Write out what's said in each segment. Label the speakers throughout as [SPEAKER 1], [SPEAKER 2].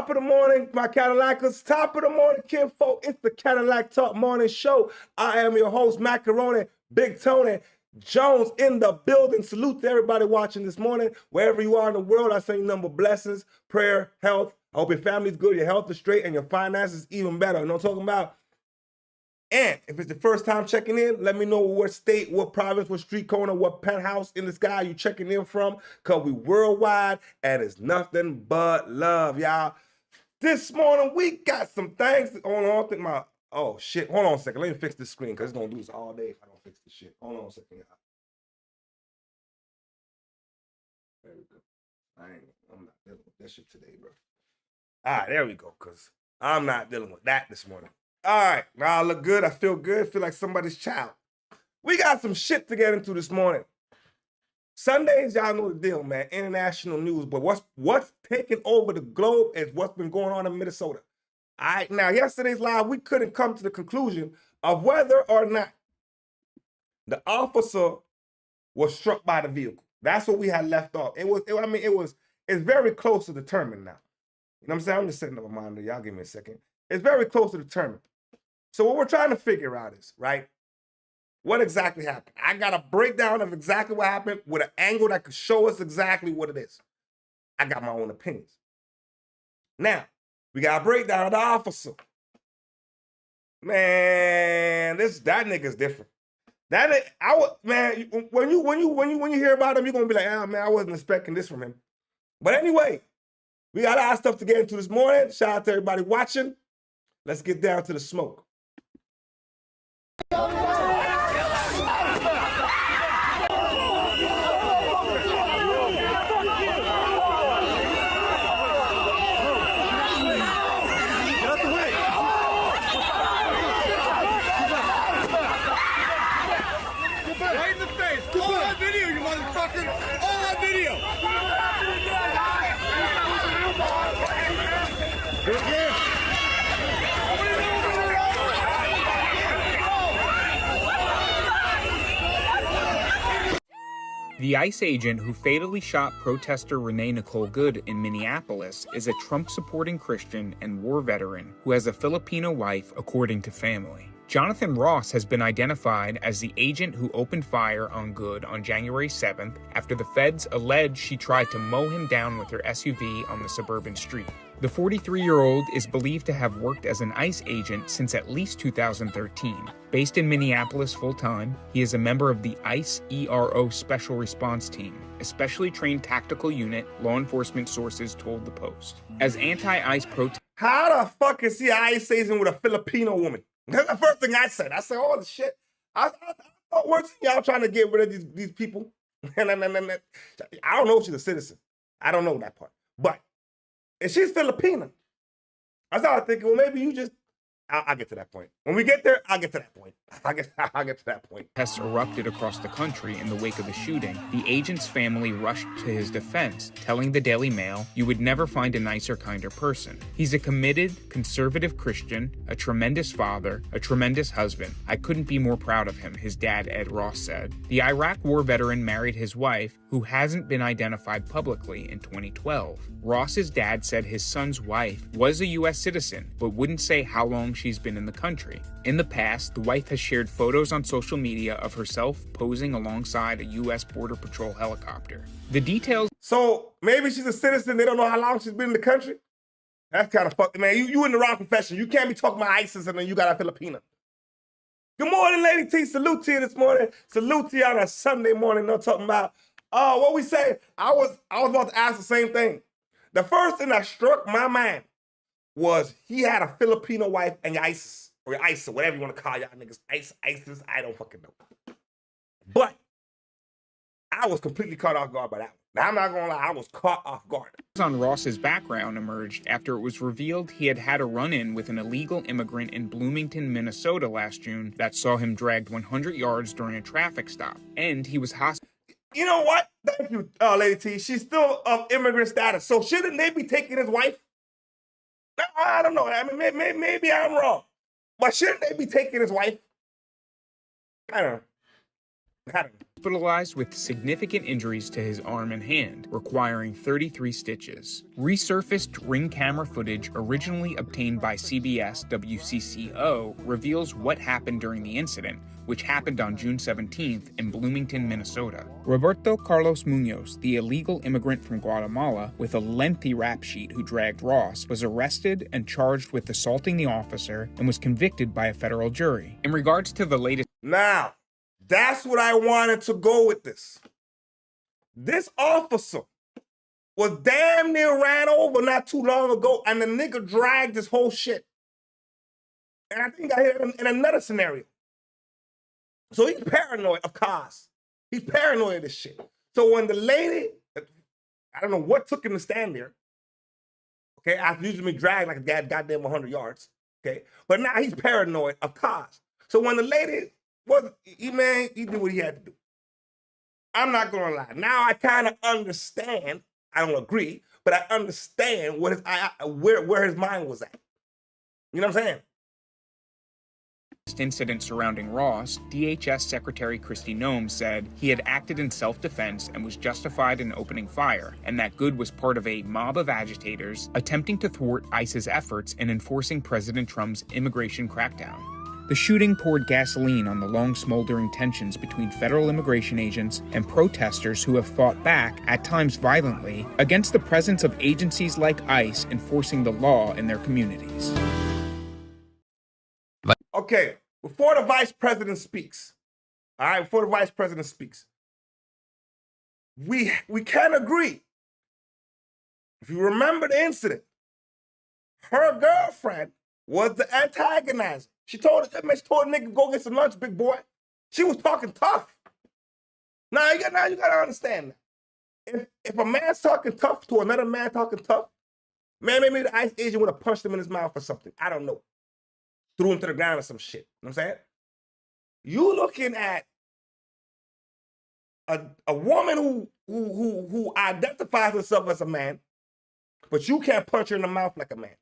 [SPEAKER 1] Top of the morning, my Cadillacers. Top of the morning, kinfolk. It's the Cadillac Talk Morning Show. I am your host, Macaroni, Big Tony Jones in the building. Salute to everybody watching this morning. Wherever you are in the world, I send you number blessings, prayer, health. I hope your family's good, your health is straight, and your finances even better. You know what I'm talking about? And if it's the first time checking in, let me know what state, what province, what street corner, what penthouse in the sky you checking in from, because we worldwide, and it's nothing but love, y'all. This morning, we got some things going on. Oh, shit. Hold on a second. Let me fix this screen, because it's going to do this all day if I don't fix this shit. Hold on a second, y'all. There we go. I'm not dealing with that shit today, bro. All right, there we go, because I'm not dealing with that this morning. All right, now I look good. I feel good. I feel like somebody's child. We got some shit to get into this morning. Sundays, y'all know the deal, man. International news. But what's taking over the globe is what's been going on in Minnesota. All right, now yesterday's live, we couldn't come to the conclusion of whether or not the officer was struck by the vehicle. That's what we had left off. It's very close to determined now. You know what I'm saying? I'm just setting up a monitor. Y'all give me a second. It's very close to determined. So what we're trying to figure out is, right, what exactly happened? I got a breakdown of exactly what happened with an angle that could show us exactly what it is. I got my own opinions. Now, we got a breakdown of the officer. Man, that nigga's different. When you hear about him, you're gonna be like, oh man, I wasn't expecting this from him. But anyway, we got a lot of stuff to get into this morning. Shout out to everybody watching. Let's get down to the smoke.
[SPEAKER 2] The ICE agent who fatally shot protester Renee Good in Minneapolis is a Trump-supporting Christian and war veteran who has a Filipino wife, according to family. Jonathan Ross has been identified as the agent who opened fire on Good on January 7th after the feds allege she tried to mow him down with her SUV on the suburban street. The 43-year-old is believed to have worked as an ICE agent since at least 2013. Based in Minneapolis full-time, he is a member of the ICE ERO Special Response Team, a specially trained tactical unit, law enforcement sources told the Post. As anti-ICE protesters...
[SPEAKER 1] How the fuck is he ICE agent with a Filipino woman? That's the first thing I said. I said, oh, the shit. I thought, what's y'all trying to get rid of these people? I don't know if she's a citizen. I don't know that part. But if she's Filipino, I started thinking, well, maybe you just... I'll get to that point. When we get there, I'll get to that point. I'll get to that point.
[SPEAKER 2] Protests erupted across the country in the wake of the shooting. The agent's family rushed to his defense, telling the Daily Mail, "You would never find a nicer, kinder person. He's a committed, conservative Christian, a tremendous father, a tremendous husband. I couldn't be more proud of him," his dad, Ed Ross, said. The Iraq war veteran married his wife, who hasn't been identified publicly, in 2012. Ross's dad said his son's wife was a U.S. citizen, but wouldn't say how long she's been in the country. In the past, the wife has shared photos on social media of herself posing alongside a U.S. Border Patrol helicopter. The details...
[SPEAKER 1] So maybe she's a citizen. They don't know how long she's been in the country. That's kind of fucked. Man, you in the wrong profession. You can't be talking about ISIS and then you got a Filipino. Good morning, Lady T. Salute to you this morning. Salute to you on a Sunday morning. No talking about... what we say? I was about to ask the same thing. The first thing that struck my mind was he had a Filipino wife and ISIS, or ISIS, or whatever you want to call y'all niggas. ISIS, I don't fucking know. But I was completely caught off guard by that one. Now, I'm not gonna lie, I was caught off guard.
[SPEAKER 2] On Ross's background emerged after it was revealed he had had a run-in with an illegal immigrant in Bloomington, Minnesota last June that saw him dragged 100 yards during a traffic stop, and he was hospitalized.
[SPEAKER 1] You know what? Thank you, Lady T. She's still of immigrant status, so shouldn't they be taking his wife? I don't know. I mean, maybe I'm wrong, but shouldn't they be taking his wife? I don't know. I don't know.
[SPEAKER 2] Hospitalized with significant injuries to his arm and hand, requiring 33 stitches. Resurfaced ring camera footage originally obtained by CBS WCCO reveals what happened during the incident, which happened on June 17th in Bloomington, Minnesota. Roberto Carlos Munoz, the illegal immigrant from Guatemala with a lengthy rap sheet who dragged Ross, was arrested and charged with assaulting the officer and was convicted by a federal jury. In regards to the latest...
[SPEAKER 1] Now, that's what I wanted to go with this. This officer was damn near ran over not too long ago, and the nigga dragged this whole shit. And I think I hit him in another scenario. So he's paranoid of cars. He's paranoid of this shit. So when the lady, I don't know what took him to stand there, okay, after usually dragged like a goddamn 100 yards, okay, but now he's paranoid of cars. So when the lady he did what he had to do. I'm not gonna lie. Now I kind of understand. I don't agree, but I understand what where his mind was at. You know what I'm saying?
[SPEAKER 2] Incident surrounding Ross, DHS Secretary Kristi Noem said he had acted in self-defense and was justified in opening fire, and that Good was part of a mob of agitators attempting to thwart ICE's efforts in enforcing President Trump's immigration crackdown. The shooting poured gasoline on the long smoldering tensions between federal immigration agents and protesters who have fought back, at times violently, against the presence of agencies like ICE enforcing the law in their communities.
[SPEAKER 1] Okay, before the vice president speaks, all right, before the vice president speaks, we can agree. If you remember the incident, her girlfriend was the antagonizer. She told a nigga, go get some lunch, big boy. She was talking tough. Now you gotta understand that. If a man's talking tough to another man talking tough, man, maybe the ICE agent would have punched him in his mouth or something. I don't know. Threw him to the ground or some shit. You know what I'm saying? You looking at a woman who identifies herself as a man, but you can't punch her in the mouth like a man.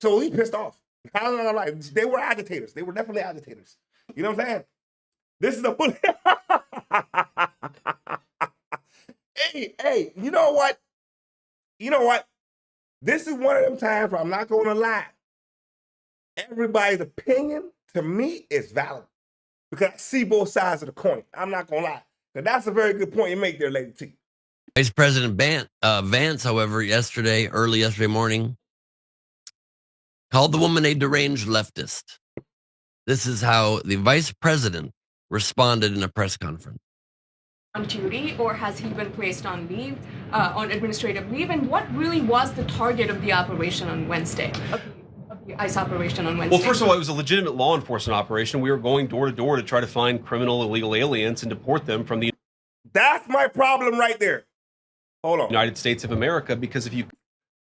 [SPEAKER 1] So he pissed off. I don't know, like, they were agitators. They were definitely agitators. You know what I'm saying? This is a bully. Hey, you know what? You know what? This is one of them times where I'm not going to lie. Everybody's opinion, to me, is valid. Because I see both sides of the coin. I'm not going to lie. But that's a very good point you make there, Lady T.
[SPEAKER 3] Vice President Vance, however, early yesterday morning, called the woman a deranged leftist. This is how the vice president responded in a press conference.
[SPEAKER 4] On duty, or has he been placed on leave, on administrative leave? And what really was the target of the operation on Wednesday, of the ICE operation on Wednesday?
[SPEAKER 5] Well, first of all, it was a legitimate law enforcement operation. We were going door to door to try to find criminal illegal aliens and deport them from the
[SPEAKER 1] That's my problem right there. Hold on.
[SPEAKER 5] United States of America, because if you...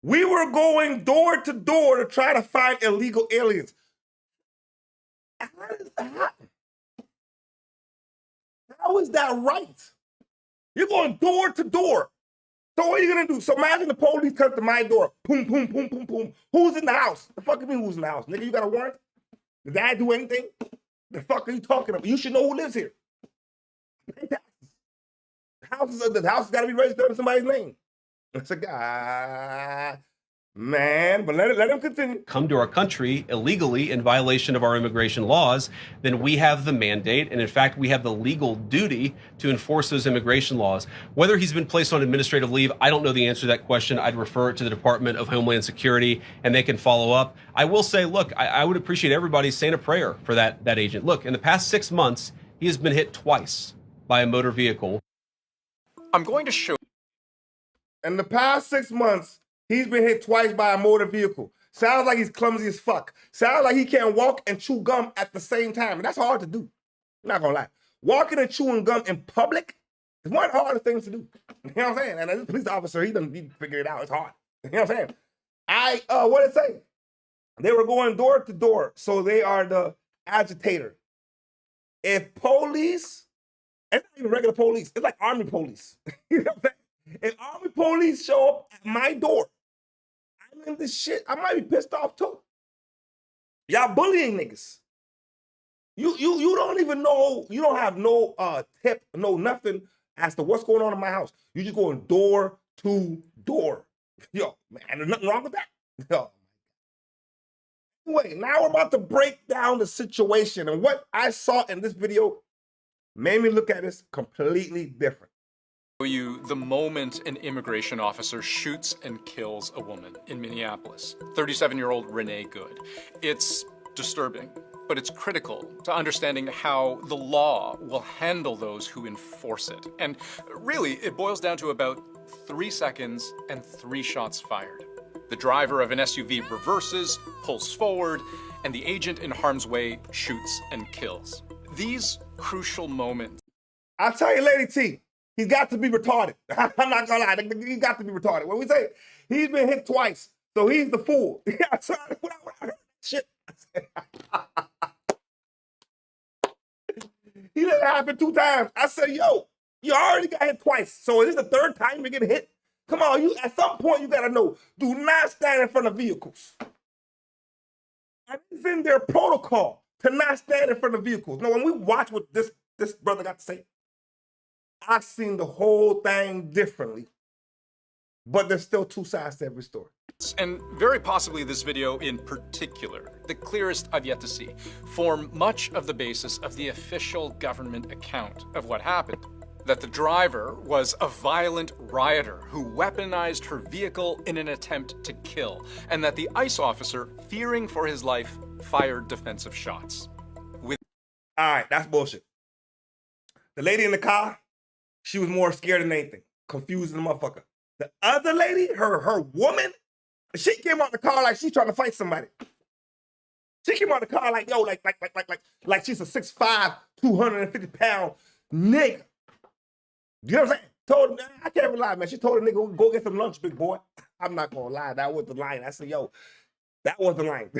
[SPEAKER 1] We were going door to door to try to find illegal aliens. How is that right? You're going door to door. So what are you going to do? So imagine the police come to my door. Boom, boom, boom, boom, boom. Who's in the house? The fuck you mean who's in the house? Nigga, you got a warrant? Did I do anything? The fuck are you talking about? You should know who lives here. The house has got to be registered in somebody's name. It's a guy. Man, but let him continue.
[SPEAKER 5] Come to our country illegally in violation of our immigration laws, then we have the mandate, and in fact, we have the legal duty to enforce those immigration laws. Whether he's been placed on administrative leave, I don't know the answer to that question. I'd refer it to the Department of Homeland Security, and they can follow up. I will say, look, I would appreciate everybody saying a prayer for that agent. Look, in the past 6 months, he has been hit twice by a motor vehicle.
[SPEAKER 2] I'm going to show...
[SPEAKER 1] In the past 6 months, he's been hit twice by a motor vehicle. Sounds like he's clumsy as fuck. Sounds like he can't walk and chew gum at the same time. And that's hard to do. I'm not gonna lie. Walking and chewing gum in public is one of the hardest things to do. You know what I'm saying? And as a police officer, he figure it out. It's hard. You know what I'm saying? What did it say? They were going door to door, so they are the agitator. If police, it's not even regular police, it's like army police. You know what I'm saying? If army police show up at my door, I'm in this shit, I might be pissed off too. Y'all bullying niggas. You don't even know. You don't have no tip, no nothing as to what's going on in my house. You just going door to door. Yo, man, there's nothing wrong with that. Yo. Anyway, now we're about to break down the situation, and what I saw in this video made me look at this completely different.
[SPEAKER 6] You the moment an immigration officer shoots and kills a woman in Minneapolis, 37-year-old Renee Good. It's disturbing, but it's critical to understanding how the law will handle those who enforce it. And really, it boils down to about 3 seconds and 3 shots fired. The driver of an SUV reverses, pulls forward, and the agent in harm's way shoots and kills. These crucial moments.
[SPEAKER 1] I'll tell you, Lady T, he's got to be retarded. I'm not gonna lie, he's got to be retarded. When we say he's been hit twice, so he's the fool. When I heard shit, he didn't happen 2 times. I said, yo, you already got hit twice, so is this the 3rd time you're getting hit? Come on, you. At some point you gotta know, do not stand in front of vehicles. And it's in their protocol to not stand in front of vehicles. No, when we watch what this brother got to say, I've seen the whole thing differently, but there's still 2 sides to every story.
[SPEAKER 6] And very possibly this video in particular, the clearest I've yet to see, form much of the basis of the official government account of what happened. That the driver was a violent rioter who weaponized her vehicle in an attempt to kill, and that the ICE officer, fearing for his life, fired defensive shots.
[SPEAKER 1] All right, that's bullshit. The lady in the car, she was more scared than anything, confused than a motherfucker. The other lady, her woman, she came out the car like she's trying to fight somebody. She came out the car like, yo, like she's a 6'5", 250-pound nigga. You know what I'm saying? Told him, I can't even lie, man. She told the nigga, go get some lunch, big boy. I'm not gonna lie, that was the line. I said, yo, that was the line.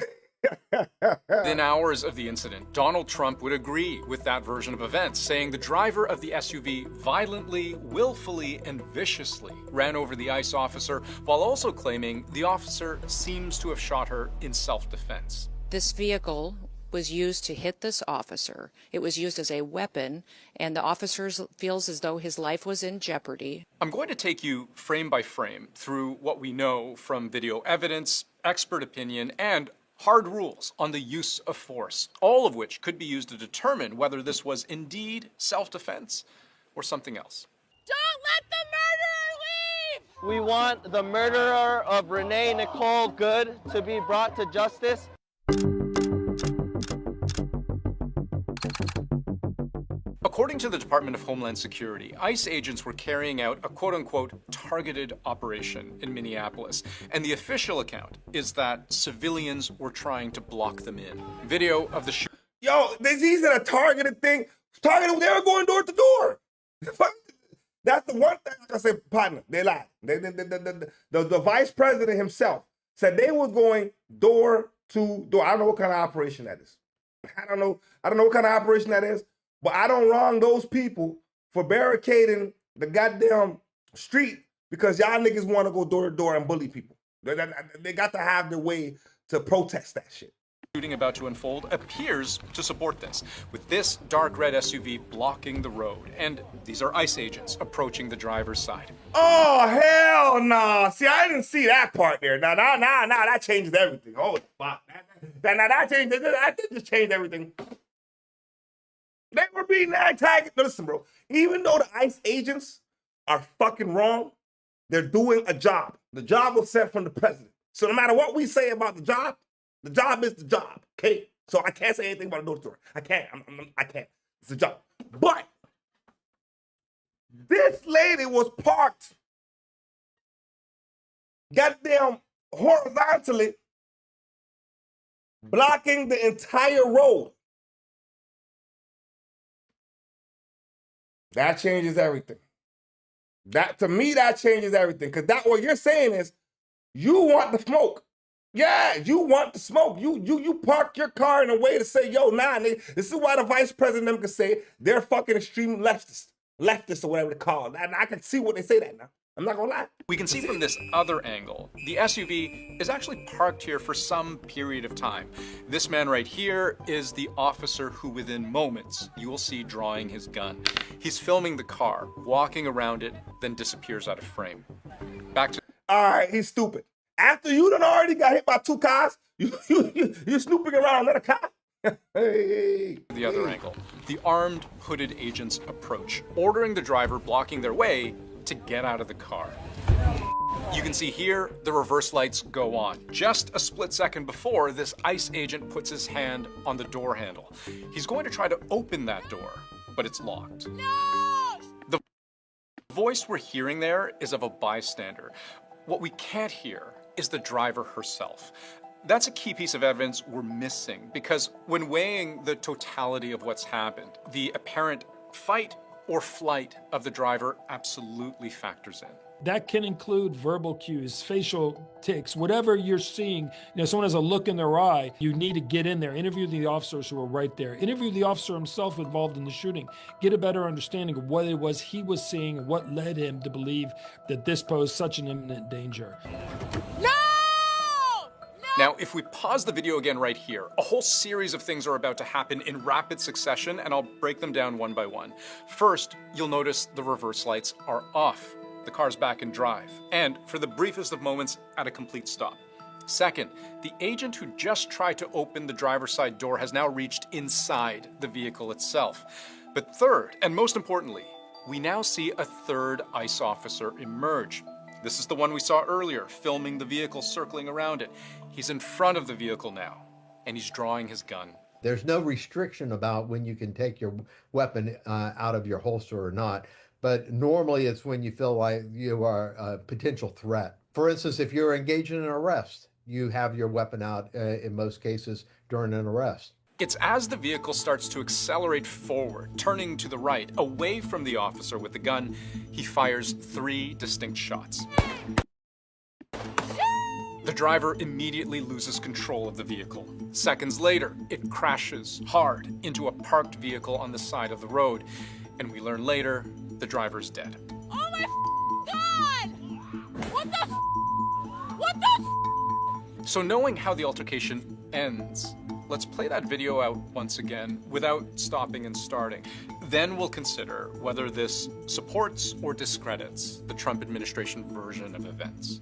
[SPEAKER 6] Within hours of the incident, Donald Trump would agree with that version of events, saying the driver of the SUV violently, willfully, and viciously ran over the ICE officer, while also claiming the officer seems to have shot her in self-defense.
[SPEAKER 7] This vehicle was used to hit this officer. It was used as a weapon, and the officer feels as though his life was in jeopardy.
[SPEAKER 6] I'm going to take you frame by frame through what we know from video evidence, expert opinion, and hard rules on the use of force, all of which could be used to determine whether this was indeed self-defense or something else.
[SPEAKER 8] Don't let the murderer leave!
[SPEAKER 9] We want the murderer of Renee Nicole Good to be brought to justice.
[SPEAKER 6] According to the Department of Homeland Security, ICE agents were carrying out a quote-unquote targeted operation in Minneapolis, and the official account is that civilians were trying to block them in. Video of the shooting.
[SPEAKER 1] Yo, these are a targeted thing. Targeted, they were going door to door. That's the one thing I said, partner, they lied. The vice president himself said they were going door to door. I don't know what kind of operation that is. I don't know what kind of operation that is. But I don't wrong those people for barricading the goddamn street because y'all niggas want to go door to door and bully people. They got to have their way to protest that shit.
[SPEAKER 6] Shooting about to unfold appears to support this, with this dark red SUV blocking the road. And these are ICE agents approaching the driver's side.
[SPEAKER 1] Oh, hell nah. See, I didn't see that part there. Nah, that changes everything. Oh, fuck. That just changed everything. They were being antagonized. Listen, bro, even though the ICE agents are fucking wrong, they're doing a job. The job was sent from the president. So no matter what we say about the job is the job, okay? So I can't say anything about the door story. I can't. I can't. It's a job. But this lady was parked goddamn horizontally, blocking the entire road. That changes everything. To me, that changes everything. Because what you're saying is you want the smoke. Yeah, you want the smoke. You park your car in a way to say, yo, nah, nigga, this is why the vice president them can say they're fucking extreme leftists or whatever they call it. And I can see what they say that now. I'm not gonna lie.
[SPEAKER 6] We can see from this other angle, the SUV is actually parked here for some period of time. This man right here is the officer who within moments you will see drawing his gun. He's filming the car, walking around it, then disappears out of frame. Back to...
[SPEAKER 1] All right, he's stupid. After you done already got hit by 2 cars, you're snooping around another car? Hey.
[SPEAKER 6] The other angle, the armed hooded agents approach, ordering the driver blocking their way to get out of the car. You can see here the reverse lights go on. Just a split second before, this ICE agent puts his hand on the door handle. He's going to try to open that door, but it's locked.
[SPEAKER 8] No!
[SPEAKER 6] The voice we're hearing there is of a bystander. What we can't hear is the driver herself. That's a key piece of evidence we're missing, because when weighing the totality of what's happened, the apparent fight or flight of the driver absolutely factors in.
[SPEAKER 10] That can include verbal cues, facial tics, whatever you're seeing. Someone has a look in their eye, you need to get in there, interview the officers who are right there, interview the officer himself involved in the shooting, get a better understanding of what it was he was seeing and what led him to believe that this posed such an imminent danger.
[SPEAKER 8] No!
[SPEAKER 6] Now, if we pause the video again right here, a whole series of things are about to happen in rapid succession, and I'll break them down one by one. First, you'll notice the reverse lights are off. The car's back in drive, and for the briefest of moments, at a complete stop. Second, the agent who just tried to open the driver's side door has now reached inside the vehicle itself. But third, and most importantly, we now see a third ICE officer emerge. This is the one we saw earlier, filming the vehicle circling around it. He's in front of the vehicle now, and he's drawing his gun.
[SPEAKER 11] There's no restriction about when you can take your weapon out of your holster or not, but normally it's when you feel like you are a potential threat. For instance, if you're engaged in an arrest, you have your weapon out in most cases during an arrest.
[SPEAKER 6] It's as the vehicle starts to accelerate forward, turning to the right, away from the officer with the gun, he fires 3 distinct shots. The driver immediately loses control of the vehicle. Seconds later, it crashes hard into a parked vehicle on the side of the road, and we learn later the driver's dead.
[SPEAKER 8] Oh my God! What the? What the?
[SPEAKER 6] So knowing how the altercation ends, let's play that video out once again without stopping and starting. Then we'll consider whether this supports or discredits the Trump administration version of events.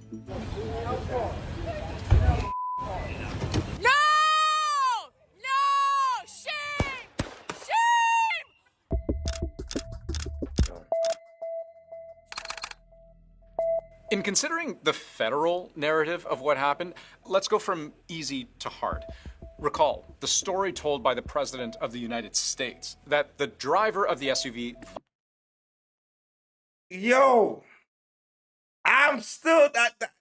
[SPEAKER 8] No! No! Shame! Shame!
[SPEAKER 6] In considering the federal narrative of what happened, let's go from easy to hard. Recall the story told by the President of the United States that the driver of the SUV...
[SPEAKER 1] Yo, I'm still...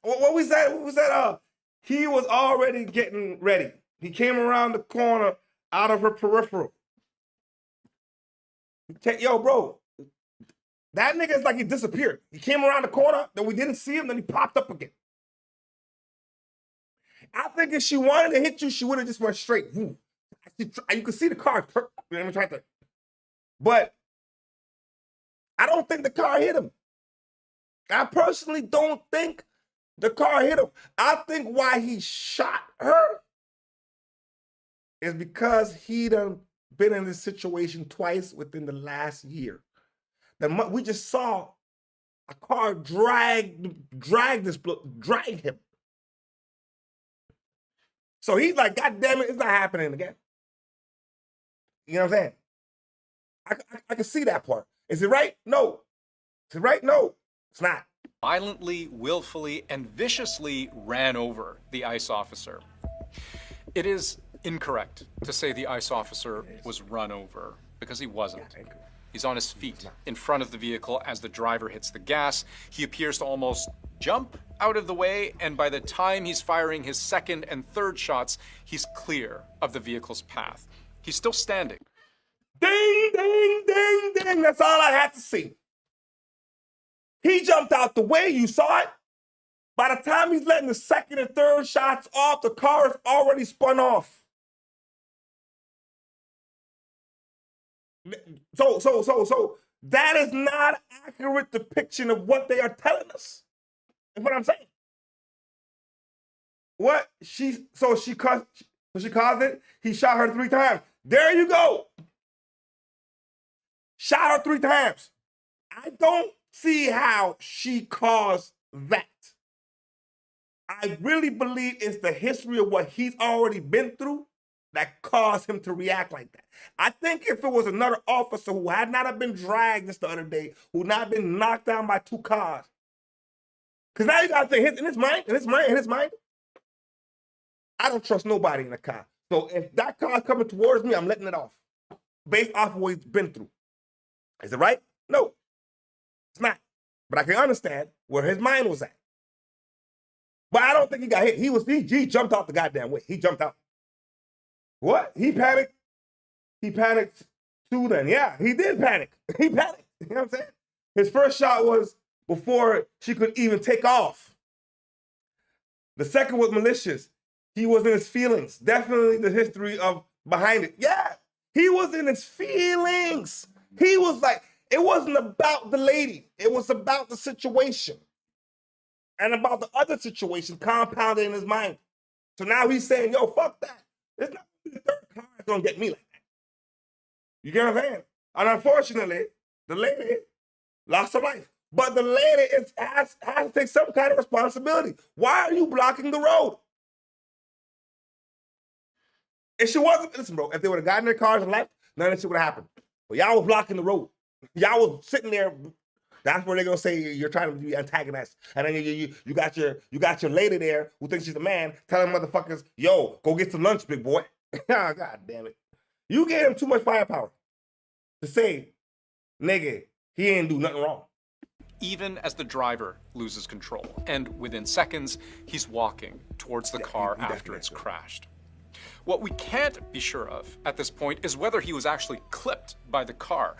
[SPEAKER 1] What was that? What was that? He was already getting ready. He came around the corner out of her peripheral. Yo, bro, that nigga is like he disappeared. He came around the corner, then we didn't see him, then he popped up again. I think if she wanted to hit you, she would have just went straight. You could see the car. But I don't think the car hit him. I personally don't think the car hit him. I think why he shot her is because he done been in this situation twice within the last year. We just saw a car drag him. So he's like, God damn it, it's not happening again. You know what I'm saying? I can see that part. Is it right? No. Is it right? No, it's not.
[SPEAKER 6] Violently, willfully, and viciously ran over the ICE officer. It is incorrect to say the ICE officer was run over, because he wasn't. He's on his feet in front of the vehicle as the driver hits the gas. He appears to almost jump out of the way, and by the time he's firing his second and third shots, he's clear of the vehicle's path. He's still standing.
[SPEAKER 1] Ding, ding, ding, ding. That's all I had to see. He jumped out the way, you saw it. By the time he's letting the second and third shots off, the car is already spun off. So That is not an accurate depiction of what they are telling us. That's what I'm saying. What she caused it. He shot her 3 times. There you go. Shot her 3 times. I don't see how she caused that. I really believe it's the history of what he's already been through that caused him to react like that. I think if it was another officer who had not have been dragged just the other day, who had not been knocked down by 2 cars, because now you got to think in his mind, I don't trust nobody in a car. So if that car is coming towards me, I'm letting it off, based off of what he's been through. Is it right? No, it's not. But I can understand where his mind was at. But I don't think he got hit. He jumped out the goddamn way. He jumped out. What? He panicked? He panicked too then. Yeah, he did panic. He panicked. You know what I'm saying? His first shot was before she could even take off. The second was malicious. He was in his feelings. Definitely the history of behind it. Yeah, he was in his feelings. He was like, it wasn't about the lady. It was about the situation. And about the other situation compounded in his mind. So now he's saying, yo, fuck that. It's not the third car that's gonna get me like that. You get what I'm saying? And unfortunately, the lady lost her life. But the lady has to take some kind of responsibility. Why are you blocking the road? If she wasn't, listen, bro, if they would have gotten their cars and left, none of this shit would have happened. But y'all was blocking the road. Y'all was sitting there. That's where they're gonna say you're trying to be antagonist. And then you got your lady there who thinks she's a man, telling motherfuckers, yo, go get some lunch, big boy. God damn it. You gave him too much firepower to say, nigga, he ain't do nothing wrong.
[SPEAKER 6] Even as the driver loses control, and within seconds, he's walking towards the car after it's crashed. What we can't be sure of at this point is whether he was actually clipped by the car.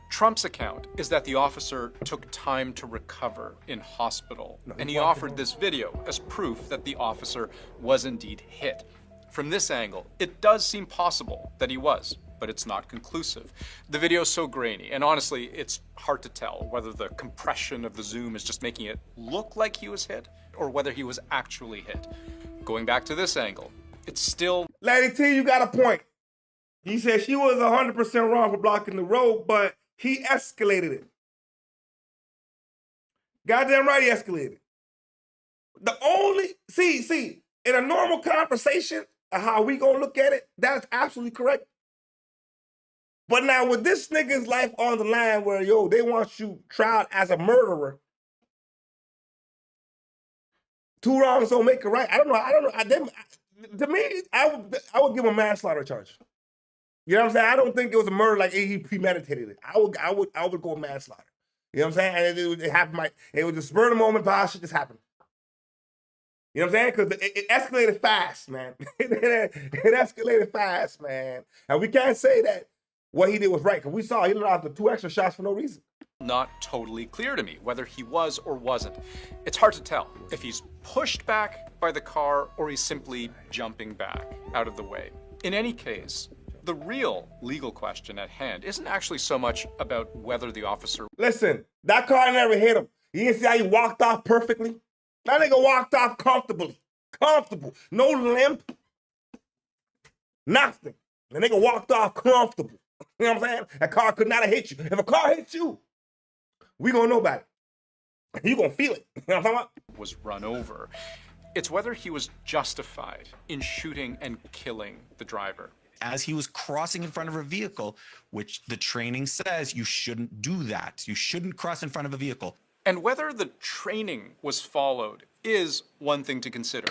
[SPEAKER 6] Trump's account is that the officer took time to recover in hospital, and he offered this video as proof that the officer was indeed hit. From this angle, it does seem possible that he was, but it's not conclusive. The video is so grainy, and honestly, it's hard to tell whether the compression of the zoom is just making it look like he was hit, or whether he was actually hit. Going back to this angle, it's still...
[SPEAKER 1] Lady T, you got a point. He said she was 100% wrong for blocking the road, but he escalated it. Goddamn right he escalated it. The only... See, in a normal conversation, how we gonna look at it, that's absolutely correct. But now with this nigga's life on the line where, yo, they want you tried as a murderer, 2 wrongs don't make it right. I don't know. To me, I would give him a manslaughter charge. You know what I'm saying? I don't think it was a murder like he premeditated it. I would go with manslaughter. You know what I'm saying? And it happened like it was a spur of the moment, but shit just happened. You know what I'm saying? Because it escalated fast, man. it escalated fast, man. And we can't say that what he did was right, because we saw he let off the 2 extra shots for no reason.
[SPEAKER 6] Not totally clear to me whether he was or wasn't. It's hard to tell if he's pushed back by the car or he's simply jumping back out of the way. In any case, the real legal question at hand isn't actually so much about whether the officer...
[SPEAKER 1] Listen, that car never hit him. You didn't see how he walked off perfectly? That nigga walked off comfortably. Comfortable. No limp. Nothing. The nigga walked off comfortable. You know what I'm saying? That car could not have hit you. If a car hits you, we gonna know about it. You gonna feel it. You know what I'm talking about?
[SPEAKER 6] Was run over. It's whether he was justified in shooting and killing the driver.
[SPEAKER 12] As he was crossing in front of a vehicle, which the training says you shouldn't do that. You shouldn't cross in front of a vehicle.
[SPEAKER 6] And whether the training was followed is one thing to consider.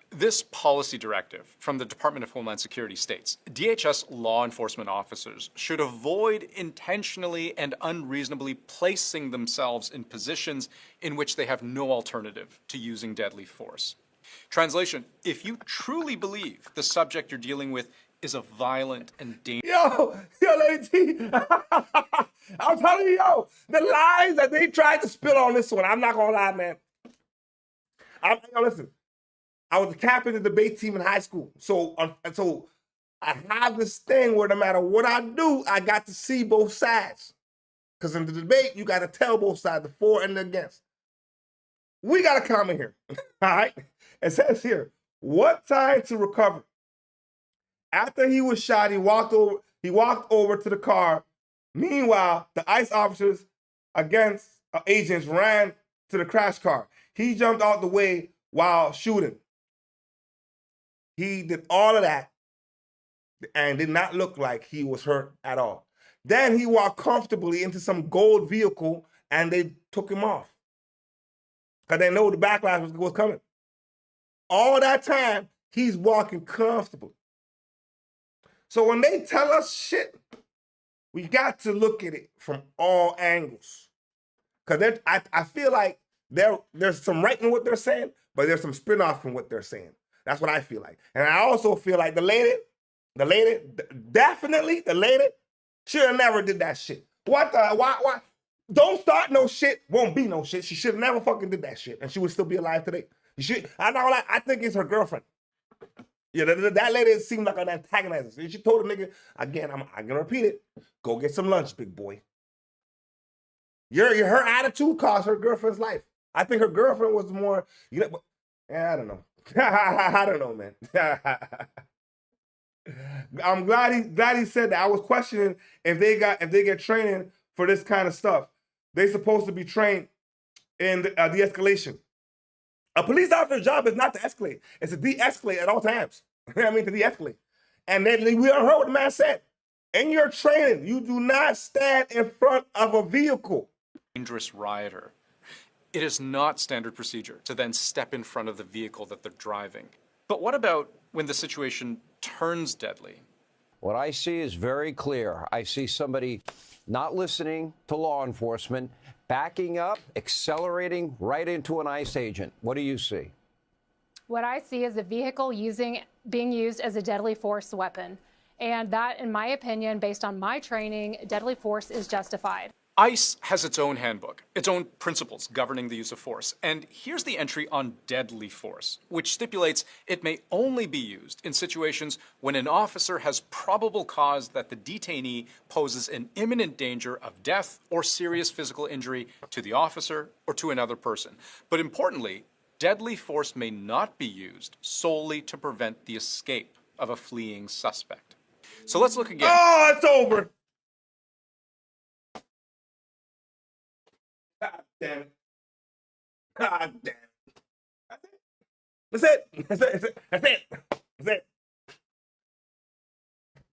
[SPEAKER 6] This policy directive from the Department of Homeland Security states, DHS law enforcement officers should avoid intentionally and unreasonably placing themselves in positions in which they have no alternative to using deadly force. Translation, if you truly believe the subject you're dealing with is a violent and dangerous...
[SPEAKER 1] Yo, Lady T, I'm telling you, the lies that they tried to spill on this one, I'm not gonna lie, man. Listen, I was the captain of the debate team in high school. So I have this thing where no matter what I do, I got to see both sides. Because in the debate, you got to tell both sides, the for and the against. We got a comment here. All right. It says here, what time to recover? After he was shot, he walked over to the car. Meanwhile, the ICE officers against agents ran to the crash car. He jumped out the way while shooting. He did all of that and did not look like he was hurt at all. Then he walked comfortably into some gold vehicle and they took him off. Because they know the backlash was coming. All that time, he's walking comfortably. So when they tell us shit, we got to look at it from all angles. Because I feel like there's some right in what they're saying, but there's some spin-off from what they're saying. That's what I feel like. And I also feel like the lady, definitely the lady, should have never did that shit. Why? Don't start no shit, won't be no shit. She should have never fucking did that shit, and she would still be alive today. I think it's her girlfriend. Yeah, that lady seemed like an antagonizer. She told the nigga, again, I'm gonna repeat it, go get some lunch, big boy. Her attitude cost her girlfriend's life. I think her girlfriend was more, I don't know. I don't know, man. I'm glad he said that. I was questioning if they get training for this kind of stuff. They're supposed to be trained in de-escalation. A police officer's job is not to escalate. It's to de-escalate at all times. To de-escalate. And then we heard what the man said. In your training, you do not stand in front of a vehicle.
[SPEAKER 6] Dangerous rioter. It is not standard procedure to then step in front of the vehicle that they're driving. But what about when the situation turns deadly?
[SPEAKER 13] What I see is very clear. I see somebody not listening to law enforcement, backing up, accelerating right into an ICE agent. What do you see?
[SPEAKER 14] What I see is a vehicle being used as a deadly force weapon. And that, in my opinion, based on my training, deadly force is justified.
[SPEAKER 6] ICE has its own handbook, its own principles governing the use of force. And here's the entry on deadly force, which stipulates it may only be used in situations when an officer has probable cause that the detainee poses an imminent danger of death or serious physical injury to the officer or to another person. But importantly, deadly force may not be used solely to prevent the escape of a fleeing suspect. So let's look again.
[SPEAKER 1] Oh, it's over. God damn it. God damn it. That's it. That's it. That's it. That's it.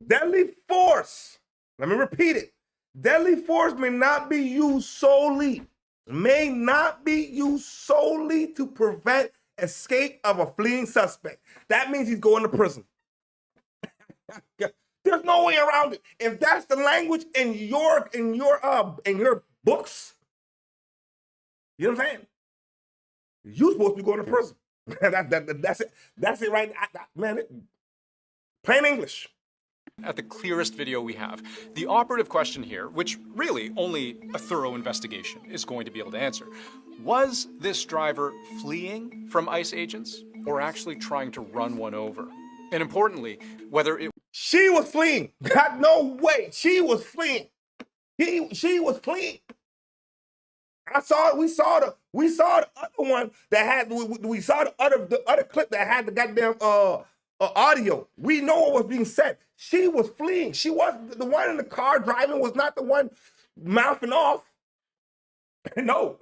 [SPEAKER 1] Deadly force. Let me repeat it. Deadly force may not be used solely. May not be used solely to prevent escape of a fleeing suspect. That means he's going to prison. There's no way around it. If that's the language in your books, you know what I'm saying? You're supposed to be going to prison. That's it. That's it right now. Plain English.
[SPEAKER 6] At the clearest video we have, the operative question here, which really only a thorough investigation is going to be able to answer, was this driver fleeing from ICE agents or actually trying to run one over? And importantly, whether it...
[SPEAKER 1] She was fleeing. God, no way. She was fleeing. She was fleeing. We saw the other one that had, we saw the other clip that had the goddamn audio. We know what was being said. She was fleeing. She was the one in the car driving, was not the one mouthing off. No.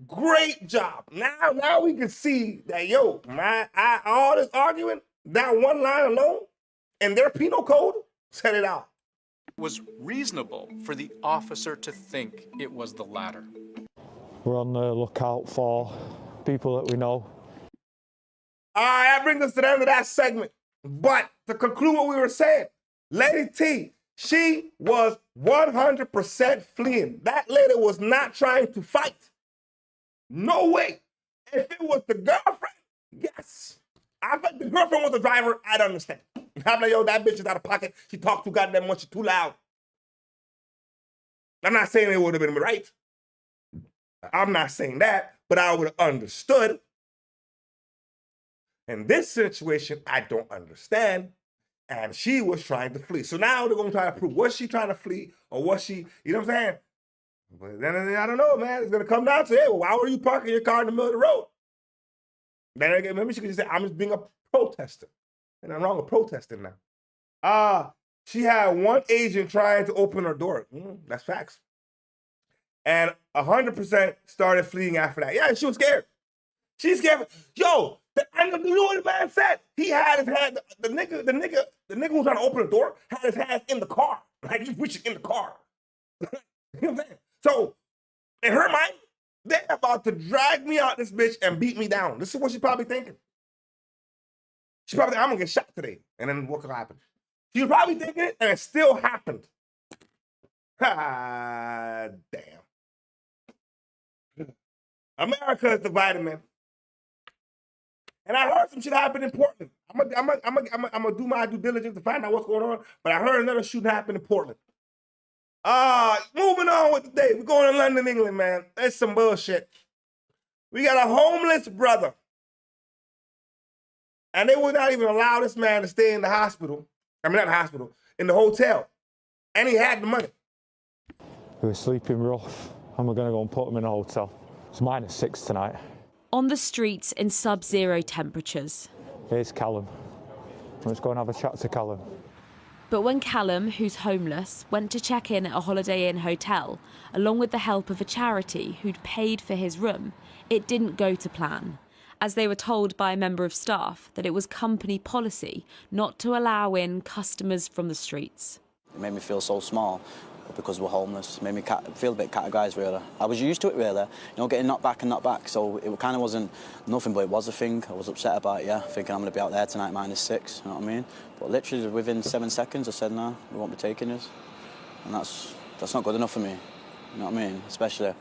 [SPEAKER 1] Great job. Now we can see that, all this arguing, that one line alone, and their penal code said it out.
[SPEAKER 6] Was reasonable for the officer to think it was the latter.
[SPEAKER 15] We're on the lookout for people that we know.
[SPEAKER 1] All right, that brings us to the end of that segment. But to conclude what we were saying, Lady T, she was 100% fleeing. That lady was not trying to fight. No way. If it was the girlfriend, yes. I bet the girlfriend was the driver, I'd understand. I'm like, that bitch is out of pocket. She talked too goddamn much, she's too loud. I'm not saying it would have been right. I'm not saying that, but I would have understood. In this situation, I don't understand. And she was trying to flee. So now they're going to try to prove, was she trying to flee or was she, you know what I'm saying? But then I don't know, man. It's going to come down to, hey, well, why were you parking your car in the middle of the road? Then again, maybe she could just say, I'm just being a protester. And I'm wrong with protesting now. She had one agent trying to open her door. That's facts. And 100% started fleeing after that. Yeah, she was scared. She's scared. Yo, you know what the man said? He had his hand, the nigga who was trying to open the door had his hands in the car. Like he's reaching in the car. You know what I'm saying? So, in her mind, they're about to drag me out this bitch and beat me down. This is what she's probably thinking. She's probably thinking, I'm gonna get shot today. And then what could happen? She was probably thinking it, and it still happened. Ah, damn. America is divided, man. And I heard some shit happen in Portland. I'm gonna do my due diligence to find out what's going on. But I heard another shooting happen in Portland. Moving on with the day. We're going to London, England, man. That's some bullshit. We got a homeless brother. And they would not even allow this man to stay in the hospital. I mean, not the hospital, in the hotel. And he had the money.
[SPEAKER 15] We were sleeping rough, and we're going to go and put him in a hotel. It's -6 tonight.
[SPEAKER 16] On the streets in sub-zero temperatures.
[SPEAKER 15] Here's Callum. Let's go and have a chat to Callum.
[SPEAKER 16] But when Callum, who's homeless, went to check in at a Holiday Inn hotel, along with the help of a charity who'd paid for his room, it didn't go to plan, as they were told by a member of staff that it was company policy not to allow in customers from the streets.
[SPEAKER 17] It made me feel so small because we're homeless. It made me feel a bit categorised, really. I was used to it, really, getting knocked back, so it kind of wasn't nothing, but it was a thing. I was upset about it, thinking I'm going to be out there tonight -6, you know what I mean? But literally within 7 seconds I said, no, we won't be taking this. And that's not good enough for me, you know what I mean? Especially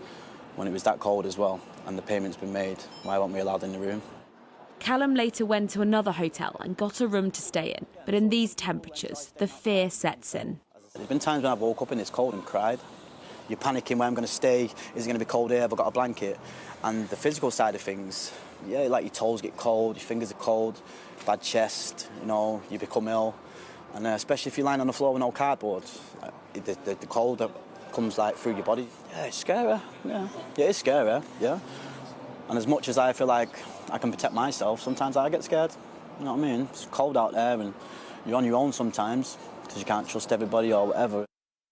[SPEAKER 17] when it was that cold as well, and the payment's been made. Why weren't we allowed in the room?
[SPEAKER 16] Callum later went to another hotel and got a room to stay in, but in these temperatures, the fear sets in.
[SPEAKER 17] There's been times when I've woke up and it's cold and cried. You're panicking where I'm going to stay. Is it going to be cold here? Have I got a blanket? And the physical side of things, like your toes get cold, your fingers are cold, bad chest, you become ill. And especially if you're lying on the floor with no cardboard, the cold comes like through your body. Yeah, it's scary. Yeah, it's scary. Yeah. And as much as I feel like I can protect myself, sometimes I get scared. You know what I mean? It's cold out there and you're on your own sometimes because you can't trust everybody or whatever.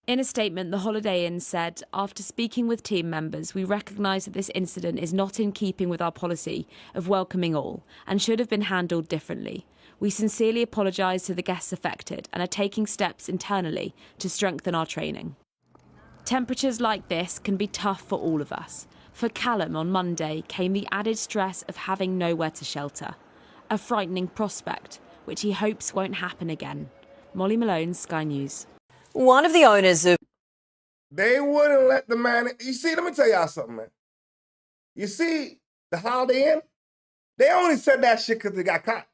[SPEAKER 16] In a statement, the Holiday Inn said, after speaking with team members, we recognise that this incident is not in keeping with our policy of welcoming all and should have been handled differently. We sincerely apologise to the guests affected and are taking steps internally to strengthen our training. Temperatures like this can be tough for all of us. For Callum on Monday came the added stress of having nowhere to shelter. A frightening prospect, which he hopes won't happen again. Molly Malone, Sky News.
[SPEAKER 18] One of the owners of...
[SPEAKER 1] They wouldn't let the man... You see, let me tell y'all something, man. You see, the Holiday Inn, they only said that shit because they got caught.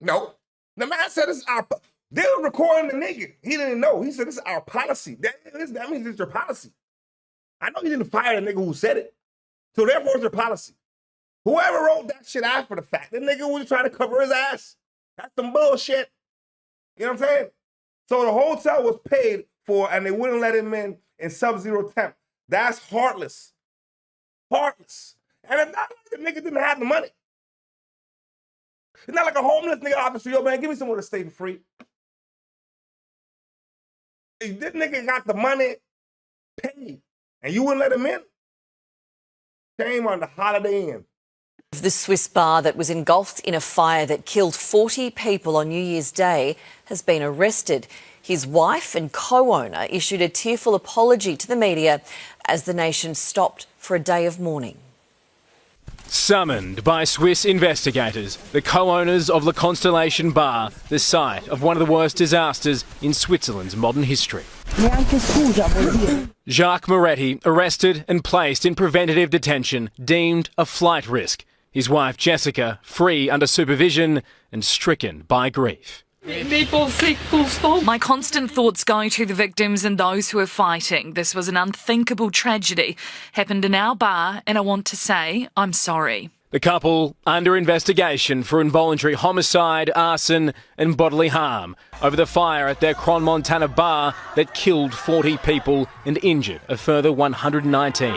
[SPEAKER 1] No. The man said this is our... They were recording the nigga. He didn't know. He said this is our policy. That means it's your policy. I know you didn't fire the nigga who said it. So therefore it's your policy. Whoever wrote that shit after the fact, the nigga was trying to cover his ass. That's some bullshit. You know what I'm saying? So the hotel was paid for and they wouldn't let him in sub-zero temp. That's heartless. Heartless. And it's not like the nigga didn't have the money. It's not like a homeless nigga officer, yo man, give me somewhere to stay for free. If this nigga got the money paid and you wouldn't let him in, shame on the Holiday Inn.
[SPEAKER 18] The Swiss bar that was engulfed in a fire that killed 40 people on New Year's Day has been arrested. His wife and co-owner issued a tearful apology to the media as the nation stopped for a day of mourning.
[SPEAKER 19] Summoned by Swiss investigators, the co-owners of Le Constellation Bar, the site of one of the worst disasters in Switzerland's modern history. Jacques Moretti arrested and placed in preventative detention, deemed a flight risk. His wife Jessica free under supervision and stricken by grief.
[SPEAKER 20] My constant thoughts go to the victims and those who are fighting. This was an unthinkable tragedy. Happened in our bar, and I want to say I'm sorry.
[SPEAKER 19] The couple under investigation for involuntary homicide, arson and bodily harm over the fire at their Cron, Montana bar that killed 40 people and injured a further 119.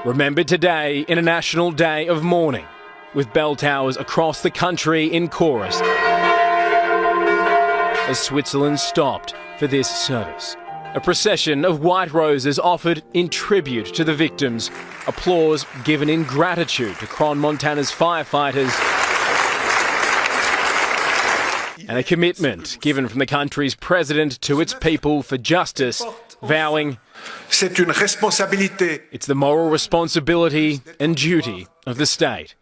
[SPEAKER 19] Remembered today in a national day of mourning, with bell towers across the country in chorus as Switzerland stopped for this service. A procession of white roses offered in tribute to the victims, applause given in gratitude to Cron, Montana's firefighters, and a commitment given from the country's president to its people for justice, vowing,
[SPEAKER 21] C'est une responsabilité.
[SPEAKER 19] It's the moral responsibility and duty of the state.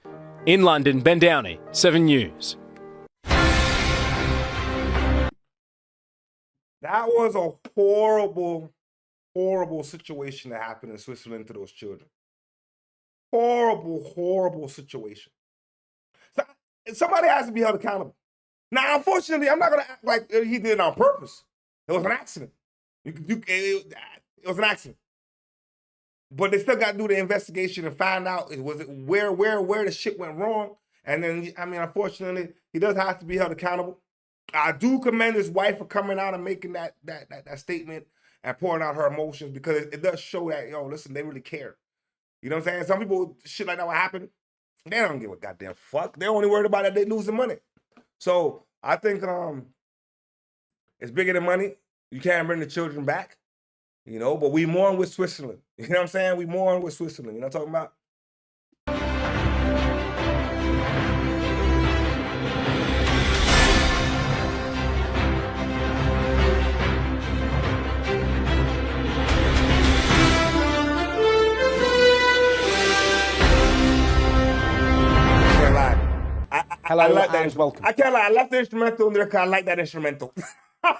[SPEAKER 19] In London, Ben Downey, 7 News.
[SPEAKER 1] That was a horrible, horrible situation that happened in Switzerland to those children. Horrible, horrible situation. So, somebody has to be held accountable. Now, unfortunately, I'm not going to act like he did it on purpose. It was an accident. It was an accident. But they still got to do the investigation and find out where the shit went wrong. And then, I mean, unfortunately, he does have to be held accountable. I do commend his wife for coming out and making that statement and pouring out her emotions, because it does show that, listen, they really care. You know what I'm saying? Some people, shit like that will happen, they don't give a goddamn fuck. They're only worried about that they losing money. So I think it's bigger than money. You can't bring the children back, but we mourn with Switzerland. You know what I'm saying? We mourn with Switzerland. You know what I'm talking about?
[SPEAKER 22] Hello
[SPEAKER 1] I like
[SPEAKER 22] and welcome.
[SPEAKER 1] I can't lie. I left the instrumental in there because I like that instrumental. I'm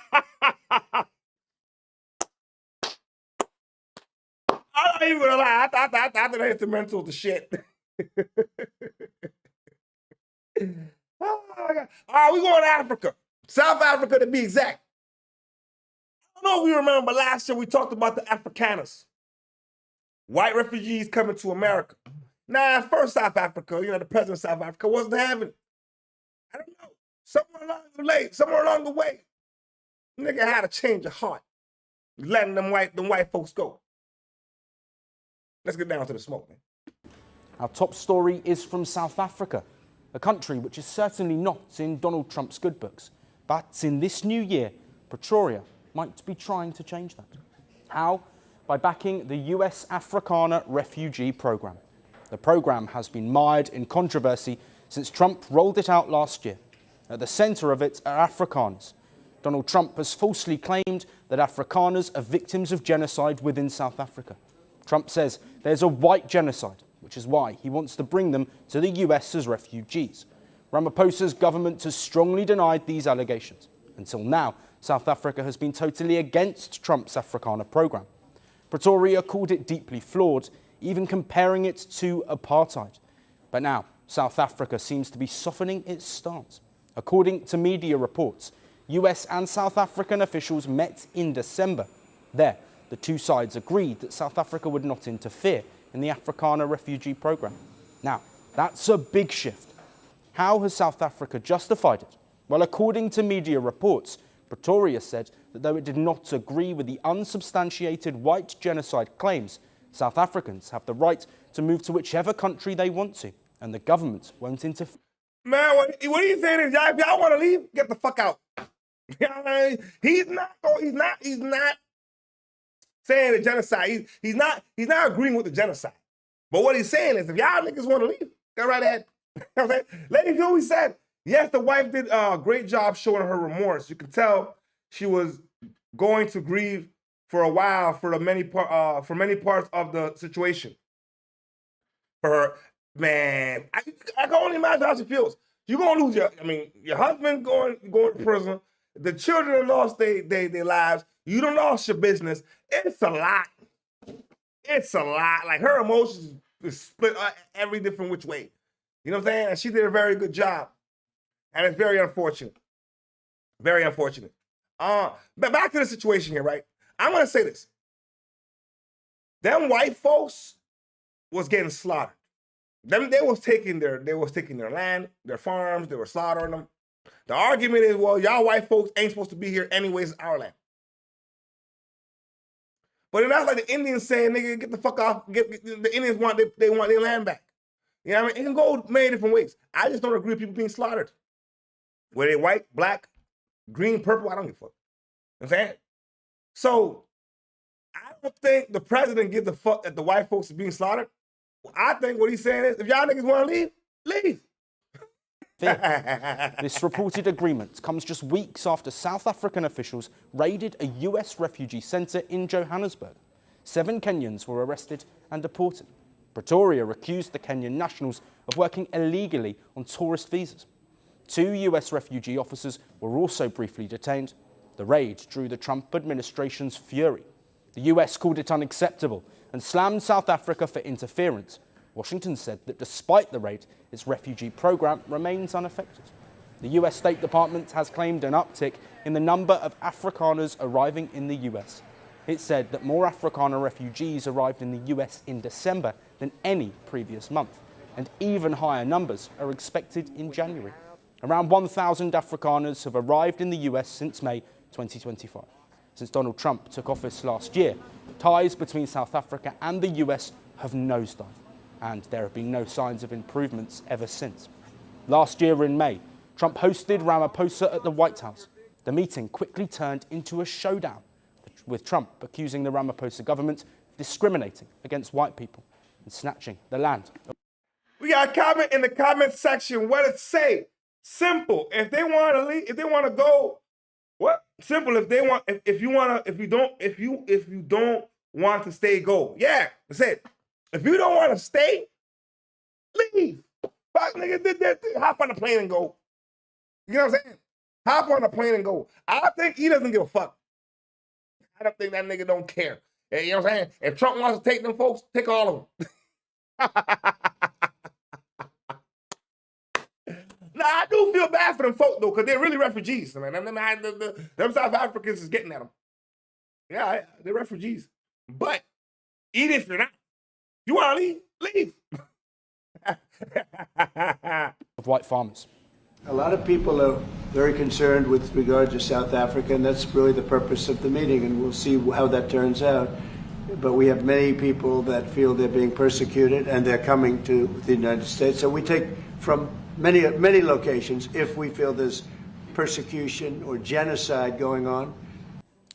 [SPEAKER 1] not even gonna lie. I thought the instrumental was the shit. Oh my God. All right, we going to Africa. South Africa to be exact. I don't know if you remember, but last year we talked about the Afrikaners. White refugees coming to America. Now, at first South Africa, the president of South Africa wasn't having it. I don't know. Somewhere along the way, nigga had a change of heart. Letting them white folks go. Let's get down to the smoke, man.
[SPEAKER 22] Our top story is from South Africa, a country which is certainly not in Donald Trump's good books. But in this new year, Pretoria might be trying to change that. How? By backing the US Afrikaner Refugee program. The program has been mired in controversy since Trump rolled it out last year. At the centre of it are Afrikaners. Donald Trump has falsely claimed that Afrikaners are victims of genocide within South Africa. Trump says there's a white genocide, which is why he wants to bring them to the US as refugees. Ramaphosa's government has strongly denied these allegations. Until now, South Africa has been totally against Trump's Afrikaner program. Pretoria called it deeply flawed, even comparing it to apartheid. But now, South Africa seems to be softening its stance. According to media reports, US and South African officials met in December. There, the two sides agreed that South Africa would not interfere in the Afrikaner refugee program. Now, that's a big shift. How has South Africa justified it? Well, according to media reports, Pretoria said that though it did not agree with the unsubstantiated white genocide claims, South Africans have the right to move to whichever country they want to, and the government won't interfere.
[SPEAKER 1] Man, what he's saying is, if y'all want to leave, get the fuck out. He's not saying the genocide. He's not agreeing with the genocide. But what he's saying is, if y'all niggas want to leave, go right ahead. Lady Dewey said, yes, the wife did a great job showing her remorse. You can tell she was going to grieve for a while for many parts of the situation. For her, man, I can only imagine how she feels. You're gonna lose your husband going to prison. The children lost their lives. You done lost your business. It's a lot. It's a lot. Like, her emotions is split every different which way. You know what I'm saying? And she did a very good job. And it's very unfortunate. Very unfortunate. But back to the situation here, right? I'm going to say this. Them white folks was getting slaughtered. They was taking their land, their farms, they were slaughtering them. The argument is, well, y'all white folks ain't supposed to be here anyways, it's our land. But then that's like the Indians saying, nigga, get the fuck off. The Indians want they want their land back. You know what I mean? It can go many different ways. I just don't agree with people being slaughtered. Whether they're white, black, green, purple, I don't give a fuck. You know what I'm saying? So I don't think the president gives a fuck that the white folks are being slaughtered. I think what he's saying is, if y'all niggas want to leave, leave.
[SPEAKER 22] This reported agreement comes just weeks after South African officials raided a US refugee centre in Johannesburg. 7 Kenyans were arrested and deported. Pretoria accused the Kenyan nationals of working illegally on tourist visas. 2 US refugee officers were also briefly detained. The raid drew the Trump administration's fury. The US called it unacceptable and slammed South Africa for interference. Washington said that despite the raid, its refugee program remains unaffected. The US State Department has claimed an uptick in the number of Afrikaners arriving in the US. It said that more Afrikaner refugees arrived in the US in December than any previous month, and even higher numbers are expected in January. Around 1,000 Afrikaners have arrived in the US since May 2025. Since Donald Trump took office last year, ties between South Africa and the US have nosedived, and there have been no signs of improvements ever since. Last year in May, Trump hosted Ramaphosa at the White House. The meeting quickly turned into a showdown, with Trump accusing the Ramaphosa government of discriminating against white people and snatching the land.
[SPEAKER 1] We got a comment in the comment section. What it say? Simple. If they want to leave, if they want to go, what? Simple. If they want, if you don't want to stay, go. Yeah, that's it. If you don't want to stay, leave. Fuck, nigga, hop on the plane and go. You know what I'm saying? Hop on the plane and go. I think he doesn't give a fuck. I don't think that nigga don't care. You know what I'm saying? If Trump wants to take them folks, take all of them. Nah, I do feel bad for them folk, though, because they're really refugees. Man. Them South Africans is getting at them. Yeah, they're refugees. But even if you're not, you want to leave, leave.
[SPEAKER 22] Of white farmers.
[SPEAKER 3] A lot of people are very concerned with regard to South Africa, and that's really the purpose of the meeting, and we'll see how that turns out. But we have many people that feel they're being persecuted, and they're coming to the United States. So we take from many locations if we feel there's persecution or genocide going on.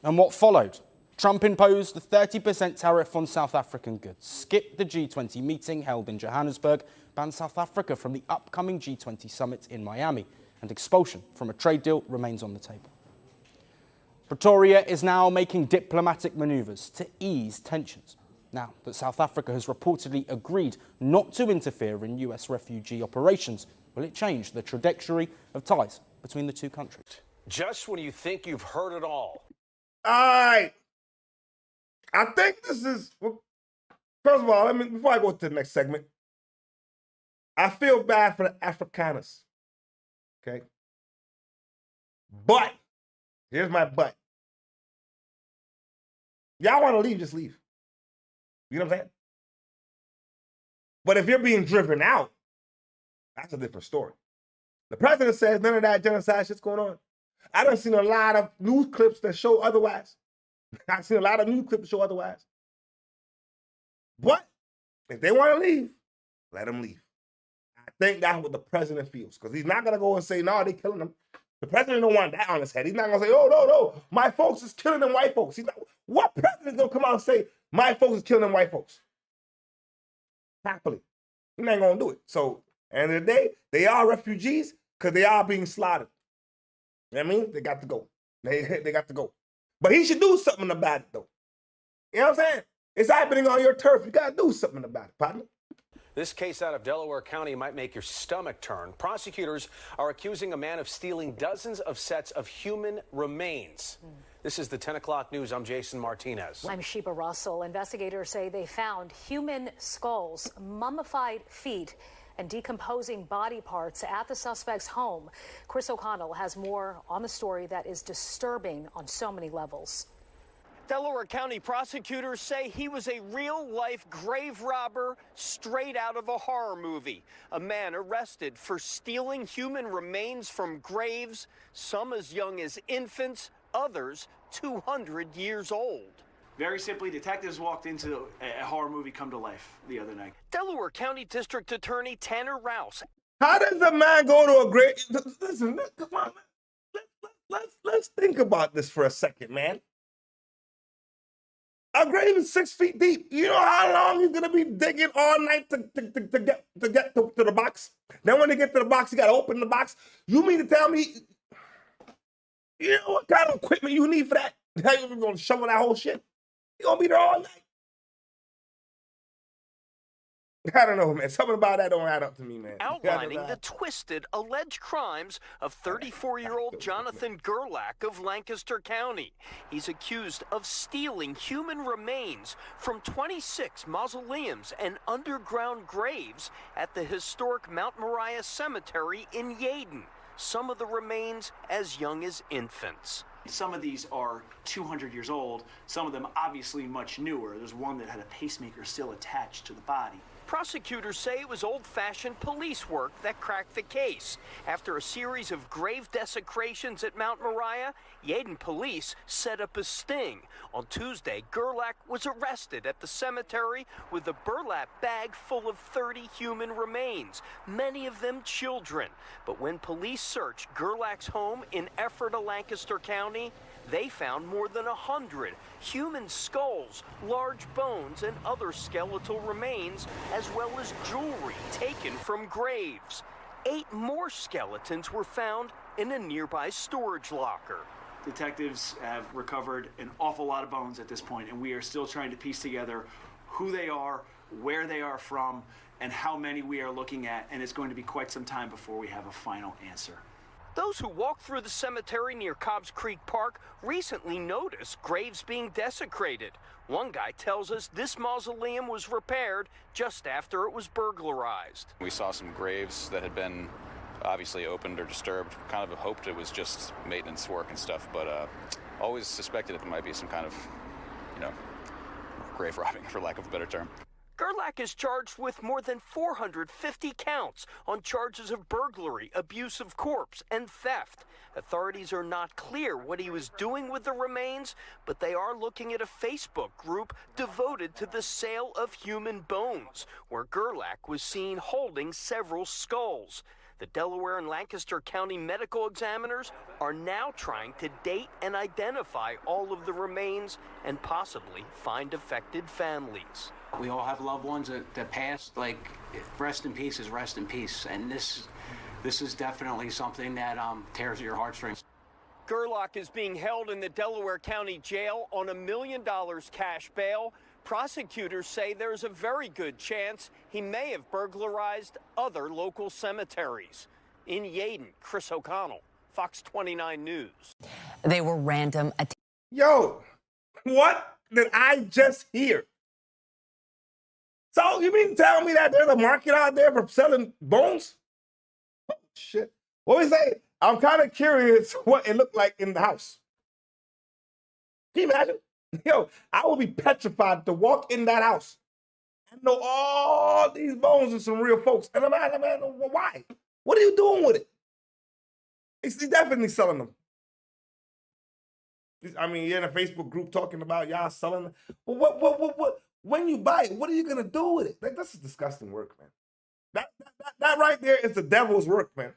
[SPEAKER 22] And what followed? Trump imposed the 30% tariff on South African goods, skipped the G20 meeting held in Johannesburg, banned South Africa from the upcoming G20 summit in Miami, and expulsion from a trade deal remains on the table. Pretoria is now making diplomatic maneuvers to ease tensions. Now that South Africa has reportedly agreed not to interfere in US refugee operations, will it change the trajectory of ties between the two countries?
[SPEAKER 13] Just when you think you've heard it all.
[SPEAKER 1] All right. I think this is, well, first of all, before I go to the next segment, I feel bad for the Afrikaners, okay? But, here's my but. Y'all want to leave, just leave. You know what I'm saying? But if you're being driven out, that's a different story. The president says none of that genocide shit's going on. I done seen a lot of news clips that show otherwise. I've seen a lot of news clips that show otherwise. But if they want to leave, let them leave. I think that's what the president feels, because he's not going to go and say, no, they killing them. The president don't want that on his head. He's not going to say, oh, no, my folks is killing them white folks. What president's going to come out and say, my folks is killing them white folks? Happily. He's not going to do it. So, at the end of the day, they are refugees because they are being slaughtered. You know what I mean? They got to go. They got to go. But he should do something about it, though. You know what I'm saying? It's happening on your turf. You got to do something about it, partner.
[SPEAKER 13] This case out of Delaware County might make your stomach turn. Prosecutors are accusing a man of stealing dozens of sets of human remains. This is the 10 o'clock news. I'm Jason Martinez.
[SPEAKER 4] I'm Sheba Russell. Investigators say they found human skulls, mummified feet, and decomposing body parts at the suspect's home. Chris O'Connell has more on the story that is disturbing on so many levels.
[SPEAKER 2] Delaware County prosecutors say he was a real-life grave robber straight out of a horror movie. A man arrested for stealing human remains from graves, some as young as infants, others 200 years old.
[SPEAKER 5] Very simply, detectives walked into a horror movie come to life the other night.
[SPEAKER 2] Delaware County District Attorney Tanner Rouse.
[SPEAKER 1] How does a man go to a grave? Listen, come on, man. Let's think about this for a second, man. A grave is 6 feet deep. You know how long he's gonna be digging all night to get to the box? Then when they get to the box, you gotta open the box. You mean to tell me, you know what kind of equipment you need for that? How you gonna shovel that whole shit? You gonna be there all night? I don't know, man. Something about that don't add up to me, man.
[SPEAKER 2] Outlining the twisted, alleged crimes of 34-year-old Jonathan Gerlach of Lancaster County. He's accused of stealing human remains from 26 mausoleums and underground graves at the historic Mount Moriah Cemetery in Yeadon. Some of the remains as young as infants.
[SPEAKER 5] Some of these are 200 years old, some of them obviously much newer. There's one that had a pacemaker still attached to the body.
[SPEAKER 2] Prosecutors say it was old-fashioned police work that cracked the case. After a series of grave desecrations at Mount Moriah, Yeadon police set up a sting. On Tuesday, Gerlach was arrested at the cemetery with a burlap bag full of 30 human remains, many of them children. But when police searched Gerlach's home in Ephrata, Lancaster County, they found more than 100 human skulls, large bones, and other skeletal remains, as well as jewelry taken from graves. 8 more skeletons were found in a nearby storage locker.
[SPEAKER 5] Detectives have recovered an awful lot of bones at this point, and we are still trying to piece together who they are, where they are from, and how many we are looking at, and it's going to be quite some time before we have a final answer.
[SPEAKER 2] Those who walked through the cemetery near Cobbs Creek Park recently noticed graves being desecrated. One guy tells us this mausoleum was repaired just after it was burglarized.
[SPEAKER 23] We saw some graves that had been obviously opened or disturbed. Kind of hoped it was just maintenance work and stuff, but always suspected it might be some kind of, grave robbing, for lack of a better term.
[SPEAKER 2] Gerlach is charged with more than 450 counts on charges of burglary, abuse of corpse, and theft. Authorities are not clear what he was doing with the remains, but they are looking at a Facebook group devoted to the sale of human bones, where Gerlach was seen holding several skulls. The Delaware and Lancaster County medical examiners are now trying to date and identify all of the remains and possibly find affected families.
[SPEAKER 24] We all have loved ones that passed. Like, rest in peace is rest in peace. And this is definitely something that tears at your heartstrings.
[SPEAKER 2] Gerlach is being held in the Delaware County Jail on $1 million cash bail. Prosecutors say there's a very good chance he may have burglarized other local cemeteries. In Yeadon, Chris O'Connell, Fox 29 News.
[SPEAKER 25] They were random attacks.
[SPEAKER 1] Yo, what did I just hear? So you mean to tell me that there's a market out there for selling bones? Oh, shit. What we say? I'm kind of curious what it looked like in the house. Can you imagine? Yo, I would be petrified to walk in that house and know all these bones are some real folks. And I'm like, why? What are you doing with it? He's definitely selling them. I mean, you're in a Facebook group talking about y'all selling them. But what? When you buy it, what are you gonna do with it? Like, this is disgusting work, man. That right there is the devil's work, man.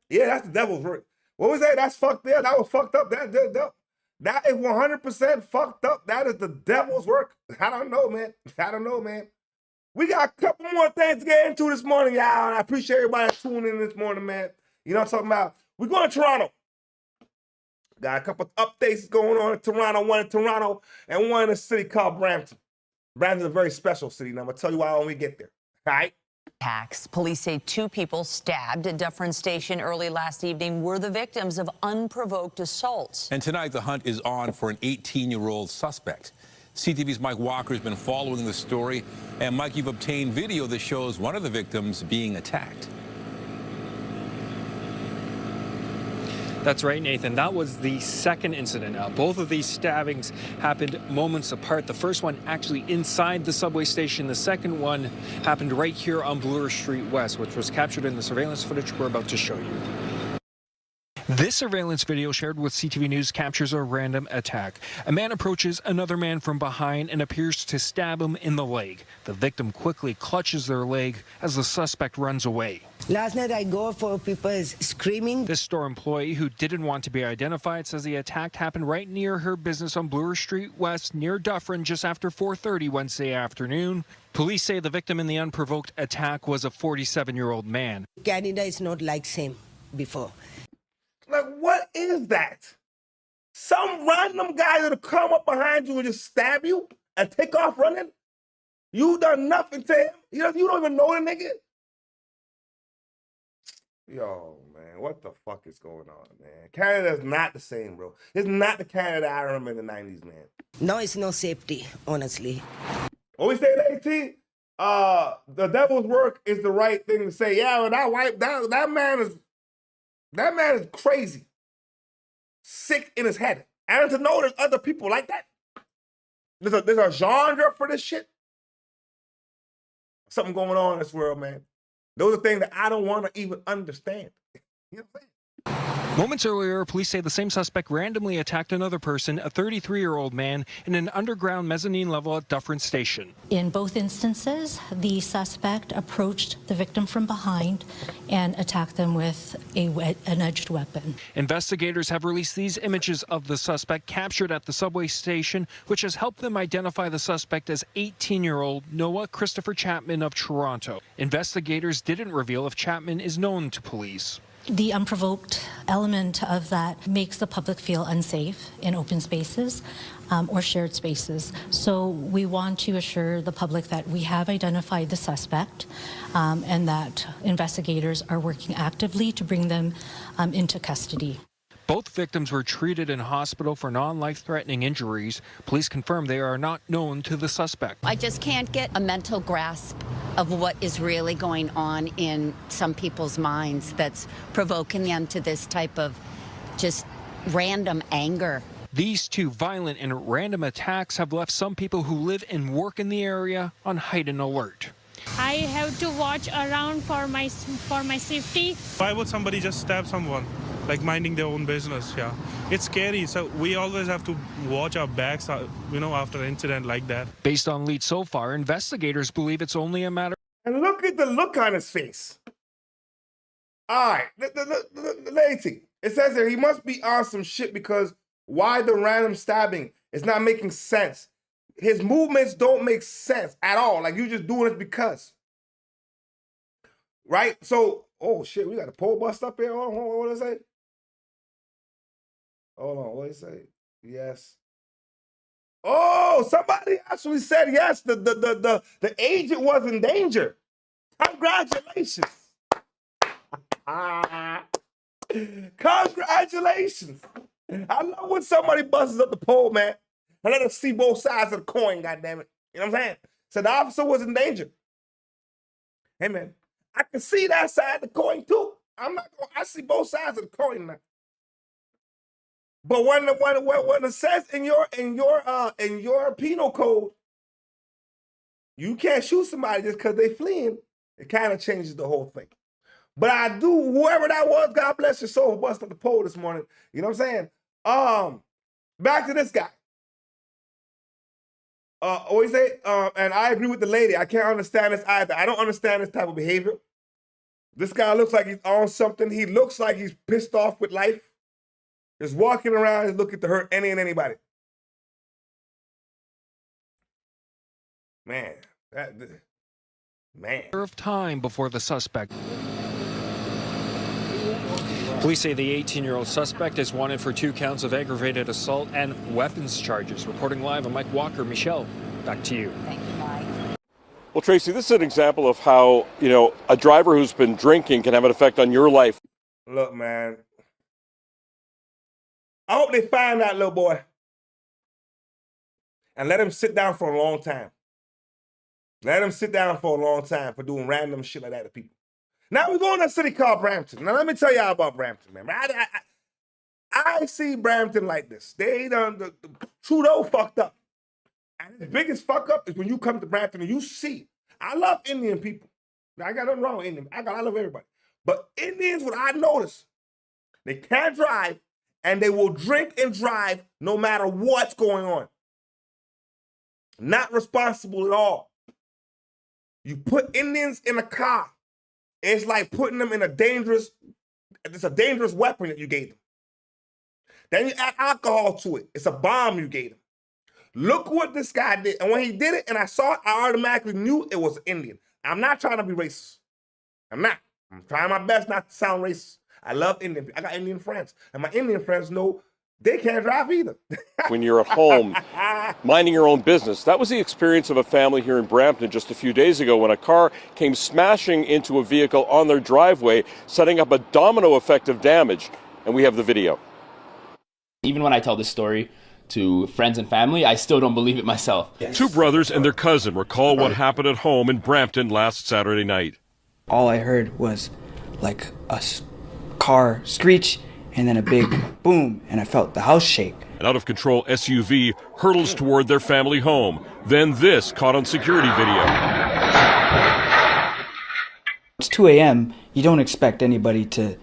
[SPEAKER 1] Yeah, that's the devil's work. What was that? That's fucked there. That was fucked up. That is 100% fucked up. That is the devil's work. I don't know, man. We got a couple more things to get into this morning, y'all. And I appreciate everybody tuning in this morning, man. You know what I'm talking about? We're going to Toronto. Got a couple of updates going on in Toronto, one in Toronto and one in a city called Brampton. Brampton's a very special city, and I'm going to tell you why when we get there. All right?
[SPEAKER 25] Attacks. Police say 2 people stabbed at Dufferin Station early last evening were the victims of unprovoked assaults.
[SPEAKER 26] And tonight, the hunt is on for an 18-year-old suspect. CTV's Mike Walker has been following the story. And, Mike, you've obtained video that shows one of the victims being attacked.
[SPEAKER 7] That's right, Nathan. That was the second incident. Both of these stabbings happened moments apart. The first one actually inside the subway station. The second one happened right here on Bloor Street West, which was captured in the surveillance footage we're about to show you. This surveillance video shared with CTV News captures a random attack. A man approaches another man from behind and appears to stab him in the leg. The victim quickly clutches their leg as the suspect runs away.
[SPEAKER 8] Last night I go for people screaming.
[SPEAKER 7] This store employee who didn't want to be identified says the attack happened right near her business on Bloor Street West near Dufferin just after 4:30 Wednesday afternoon. Police say the victim in the unprovoked attack was a 47-year-old man.
[SPEAKER 8] Canada is not like same before.
[SPEAKER 1] Like, what is that? Some random guy that'll come up behind you and just stab you and take off running? You done nothing to him? You don't even know the nigga? Yo, man, what the fuck is going on, man? Canada's not the same, bro. It's not the Canada I remember in the 90s, man.
[SPEAKER 8] No, it's no safety, honestly.
[SPEAKER 1] What we say, AT? The devil's work is the right thing to say. Yeah, well, that man is crazy. Sick in his head. And to know there's other people like that. There's a genre for this shit. Something going on in this world, man. Those are things that I don't want to even understand. You know what I'm saying?
[SPEAKER 7] Moments earlier, police say the same suspect randomly attacked another person, a 33-year-old man, in an underground mezzanine level at Dufferin Station.
[SPEAKER 9] In both instances, the suspect approached the victim from behind and attacked them with an edged weapon.
[SPEAKER 7] Investigators have released these images of the suspect captured at the subway station, which has helped them identify the suspect as 18-year-old Noah Christopher Chapman of Toronto. Investigators didn't reveal if Chapman is known to police.
[SPEAKER 9] The unprovoked element of that makes the public feel unsafe in open spaces or shared spaces. So we want to assure the public that we have identified the suspect and that investigators are working actively to bring them into custody.
[SPEAKER 7] Both victims were treated in hospital for non-life-threatening injuries. Police confirm they are not known to the suspect.
[SPEAKER 10] I just can't get a mental grasp of what is really going on in some people's minds that's provoking them to this type of just random anger.
[SPEAKER 7] These two violent and random attacks have left some people who live and work in the area on heightened alert.
[SPEAKER 11] I have to watch around for my safety.
[SPEAKER 12] Why would somebody just stab someone? Like minding their own business, yeah. It's scary, so we always have to watch our backs, after an incident like that.
[SPEAKER 7] Based on leads so far, investigators believe it's only a matter.
[SPEAKER 1] And look at the look on his face. All right, lady, it says there he must be on some shit because why the random stabbing? It's not making sense. His movements don't make sense at all. Like you just doing it because. Right? So, oh shit, we got a pole bust up here. Hold on, what did I say? Hold on, what did he say? Yes. Oh, somebody actually said yes. The agent was in danger. Congratulations. Congratulations. I love when somebody busts up the pole, man. And let us see both sides of the coin, goddammit. You know what I'm saying? So the officer was in danger. Hey, man, I can see that side of the coin, too. I see both sides of the coin now. But when it says in your penal code, you can't shoot somebody just because they fleeing, it kind of changes the whole thing. But I do, whoever that was, God bless your soul, bust up the pole this morning. You know what I'm saying? Back to this guy. Always say, and I agree with the lady. I can't understand this either. I don't understand this type of behavior. This guy looks like he's on something. He looks like he's pissed off with life. Just walking around and looking to hurt any and anybody. Man, man.
[SPEAKER 7] Of time before the suspect. Police say the 18-year-old suspect is wanted for 2 counts of aggravated assault and weapons charges. Reporting live, I'm Mike Walker. Michelle, back to you.
[SPEAKER 10] Thank you, Mike.
[SPEAKER 27] Well, Tracy, this is an example of how, a driver who's been drinking can have an effect on your life.
[SPEAKER 1] Look, man. I hope they find that little boy and let him sit down for a long time. Let him sit down for a long time for doing random shit like that to people. Now we're going to a city called Brampton. Now let me tell y'all about Brampton, man. I see Brampton like this. They done the Trudeau fucked up. And the biggest fuck up is when you come to Brampton and you see. I love Indian people. I got nothing wrong with Indian. I love everybody. But Indians, what I noticed, they can't drive and they will drink and drive no matter what's going on. Not responsible at all. You put Indians in a car, it's like putting them in it's a dangerous weapon that you gave them. Then you add alcohol to it. It's a bomb you gave them. Look what this guy did. And when he did it and I saw it, I automatically knew it was Indian. I'm not trying to be racist. I'm not. I'm trying my best not to sound racist. I love Indian people. I got Indian friends. And my Indian friends know they can't drive either.
[SPEAKER 27] When you're at home, minding your own business. That was the experience of a family here in Brampton just a few days ago when a car came smashing into a vehicle on their driveway, setting up a domino effect of damage. And we have the video.
[SPEAKER 6] Even when I tell this story to friends and family, I still don't believe it myself.
[SPEAKER 27] Two brothers and their cousin recall what happened at home in Brampton last Saturday night.
[SPEAKER 14] All I heard was like a car screech and then a big boom, and I felt the house shake.
[SPEAKER 27] An out-of-control SUV hurtles toward their family home. Then this caught on security video.
[SPEAKER 14] It's 2 a.m. You don't expect anybody to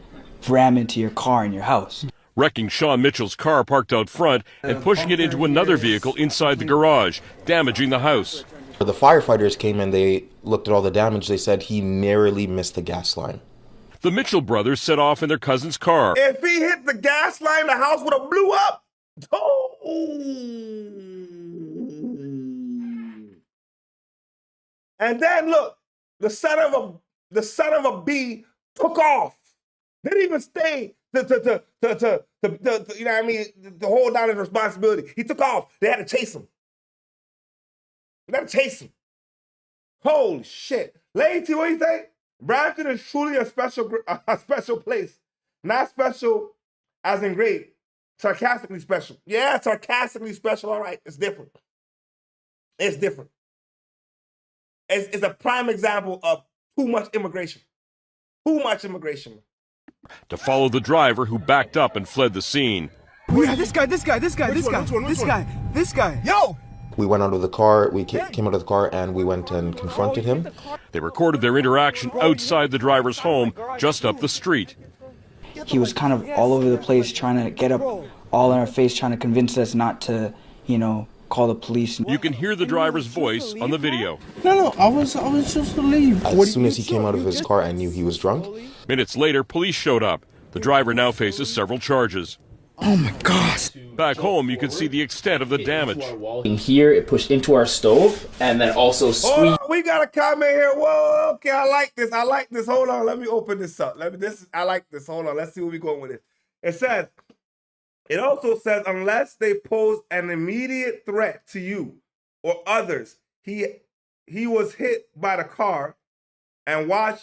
[SPEAKER 14] ram into your car in your house.
[SPEAKER 27] Wrecking Sean Mitchell's car parked out front and pushing it into another vehicle inside the garage, damaging the house.
[SPEAKER 15] The firefighters came in, they looked at all the damage. They said he narrowly missed the gas line.
[SPEAKER 27] The Mitchell brothers set off in their cousin's car.
[SPEAKER 1] If he hit the gas line, the house would have blew up. Oh. And then look, the son of a bee took off. Didn't even stay to you know what I mean, to hold down his responsibility. He took off. They had to chase him. Holy shit. Lady, what do you think? Brampton is truly a special place. Not special as in great. Sarcastically special. Yeah, sarcastically special. All right, it's different. It's different. It's a prime example of too much immigration. Too much immigration.
[SPEAKER 27] To follow the driver who backed up and fled the scene.
[SPEAKER 14] Yeah, this guy. Yo!
[SPEAKER 15] We went out of the car, we came out of the car and we went and confronted him.
[SPEAKER 27] They recorded their interaction outside the driver's home, just up the street.
[SPEAKER 14] He was kind of all over the place trying to get up all in our face, trying to convince us not to, call the police.
[SPEAKER 27] You can hear the driver's voice on the video.
[SPEAKER 14] No, I was just to leave.
[SPEAKER 15] As soon as he came out of his car, I knew he was drunk.
[SPEAKER 27] Minutes later, police showed up. The driver now faces several charges.
[SPEAKER 14] Oh my gosh.
[SPEAKER 27] Back home, you can see the extent of the damage.
[SPEAKER 6] In here, it pushed into our stove and then also squeezed.
[SPEAKER 1] Oh, we got a comment here. Whoa, okay, I like this. Hold on, let me open this up. I like this. Hold on, let's see where we're going with it. It also says, unless they pose an immediate threat to you or others, he was hit by the car, and watch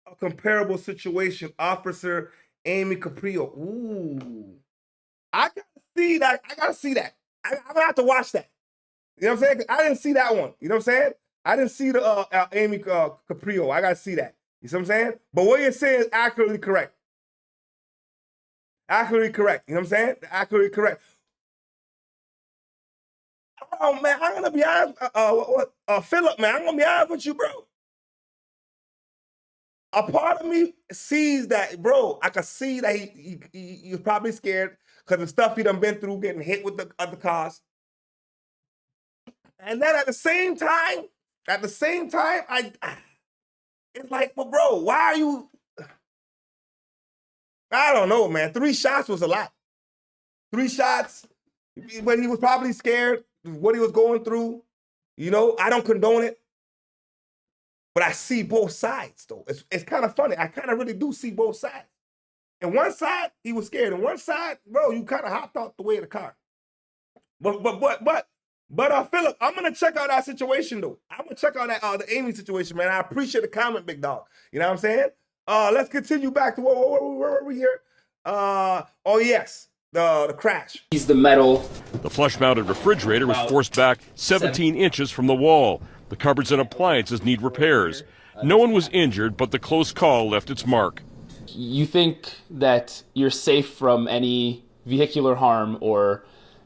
[SPEAKER 1] a comparable situation. Officer Amy Caprio. Ooh. I gotta see that. I'm gonna have to watch that. You know what I'm saying? I didn't see that one. You know what I'm saying? I didn't see the Amy Caprio. I gotta see that. You see what I'm saying? But what you're saying is accurately correct. Accurately correct. You know what I'm saying? Accurately correct. Oh man, I'm gonna be honest. Philip, man, I'm gonna be honest with you, bro. A part of me sees that, bro. I can see that he was probably scared because the stuff he done been through, getting hit with the other cars. And then at the same time, it's like, well, bro, why are you? I don't know, man. 3 shots was a lot. 3 shots, but he was probably scared what he was going through. I don't condone it. But I see both sides, though. It's kind of funny. I kind of really do see both sides. And one side, he was scared. And one side, bro, you kind of hopped out the way of the car. But Philip, I'm gonna check out that situation though. I'm gonna check out that the Amy situation, man. I appreciate the comment, big dog. You know what I'm saying? Let's continue back to where were we here? Oh yes, the crash.
[SPEAKER 6] He's the metal.
[SPEAKER 27] The flush-mounted refrigerator was forced back 17 inches from the wall. The cupboards and appliances need repairs. No one was injured, but the close call left its mark.
[SPEAKER 6] you think that you're safe from any vehicular harm or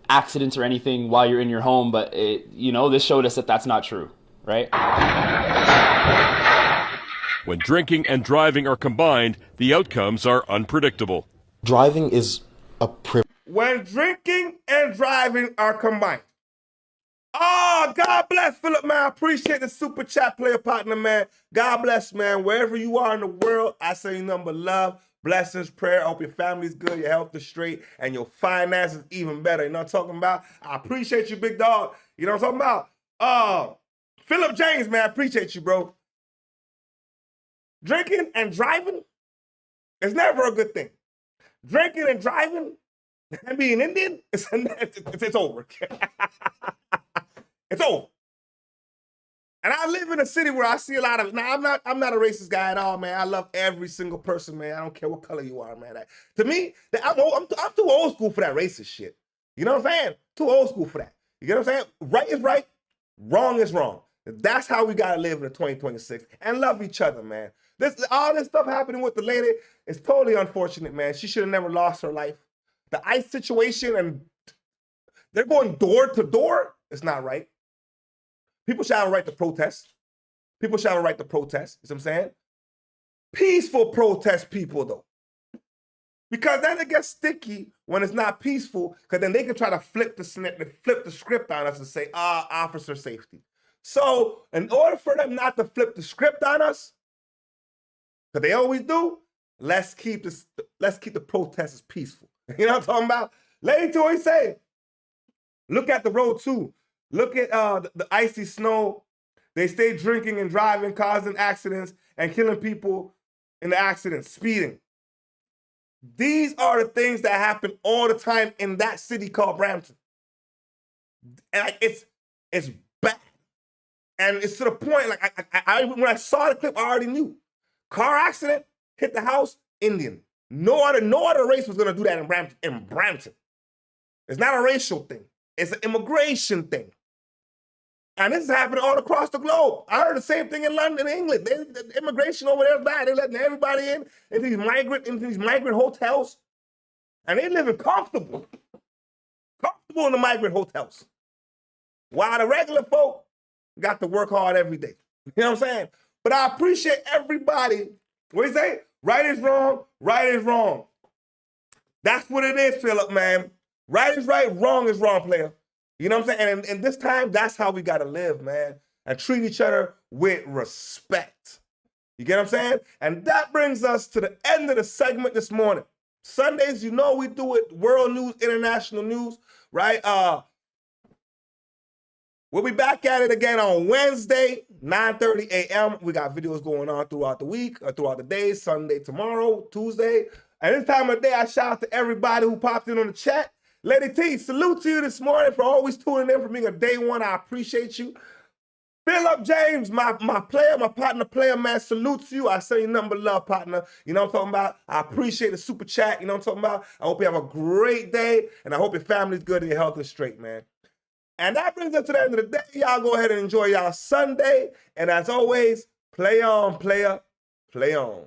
[SPEAKER 6] accidents or anything while you're in your home, but this showed us that that's not true, right?
[SPEAKER 27] When drinking and driving are combined, the outcomes are unpredictable.
[SPEAKER 15] Driving is a privilege.
[SPEAKER 1] When drinking and driving are combined. Oh, God bless, Philip, man. I appreciate the super chat player partner, man. God bless, man. Wherever you are in the world, I say you nothing but love, blessings, prayer. I hope your family's good, your health is straight, and your finances even better. You know what I'm talking about? I appreciate you, big dog. You know what I'm talking about? Philip James, man, I appreciate you, bro. Drinking and driving is never a good thing. Drinking and driving and being Indian, it's over. It's over. And I live in a city where I see a lot of. Now I'm not a racist guy at all, man. I love every single person, man. I don't care what color you are, man. To me, I'm too old school for that racist shit. You know what I'm saying? Too old school for that. You get what I'm saying? Right is right, wrong is wrong. That's how we gotta live in the 2026 and love each other, man. All this stuff happening with the lady is totally unfortunate, man. She should have never lost her life. The ICE situation, and they're going door to door. It's not right. People should have a right to protest. People should have a right to protest. You know what I'm saying? Peaceful protest, people, though. Because then it gets sticky when it's not peaceful, because then they can try to flip the script on us and say, officer safety. So in order for them not to flip the script on us, because they always do, let's keep the protesters peaceful. You know what I'm talking about? Lady always say, look at the road too. Look at the icy snow. They stay drinking and driving, causing accidents and killing people in the accidents, speeding. These are the things that happen all the time in that city called Brampton. And it's bad. And it's to the point, when I saw the clip, I already knew. Car accident, hit the house, Indian. No other race was gonna do that in Brampton. It's not a racial thing. It's an immigration thing. And this is happening all across the globe. I heard the same thing in London, England. The immigration over there is bad. They're letting everybody into these migrant hotels. And they're living comfortable in the migrant hotels. While the regular folk got to work hard every day. You know what I'm saying? But I appreciate everybody. What do you say? Right is wrong, right is wrong. That's what it is, Philip, man. Right is right, wrong is wrong, player. You know what I'm saying? And this time, that's how we got to live, man. And treat each other with respect. You get what I'm saying? And that brings us to the end of the segment this morning. Sundays, you know we do it. World news, international news, right? We'll be back at it again on Wednesday, 9:30 a.m. We got videos going on throughout the week, throughout the day, Sunday, tomorrow, Tuesday. And this time of day, I shout out to everybody who popped in on the chat. Lady T, salute to you this morning for always tuning in, for being a day one. I appreciate you. Philip James, my player, my partner player, man, salute to you. I say you nothing but love, partner. You know what I'm talking about? I appreciate the super chat. You know what I'm talking about? I hope you have a great day, and I hope your family's good and your health is straight, man. And that brings us to the end of the day. Y'all go ahead and enjoy y'all Sunday. And as always, play on, player, play on.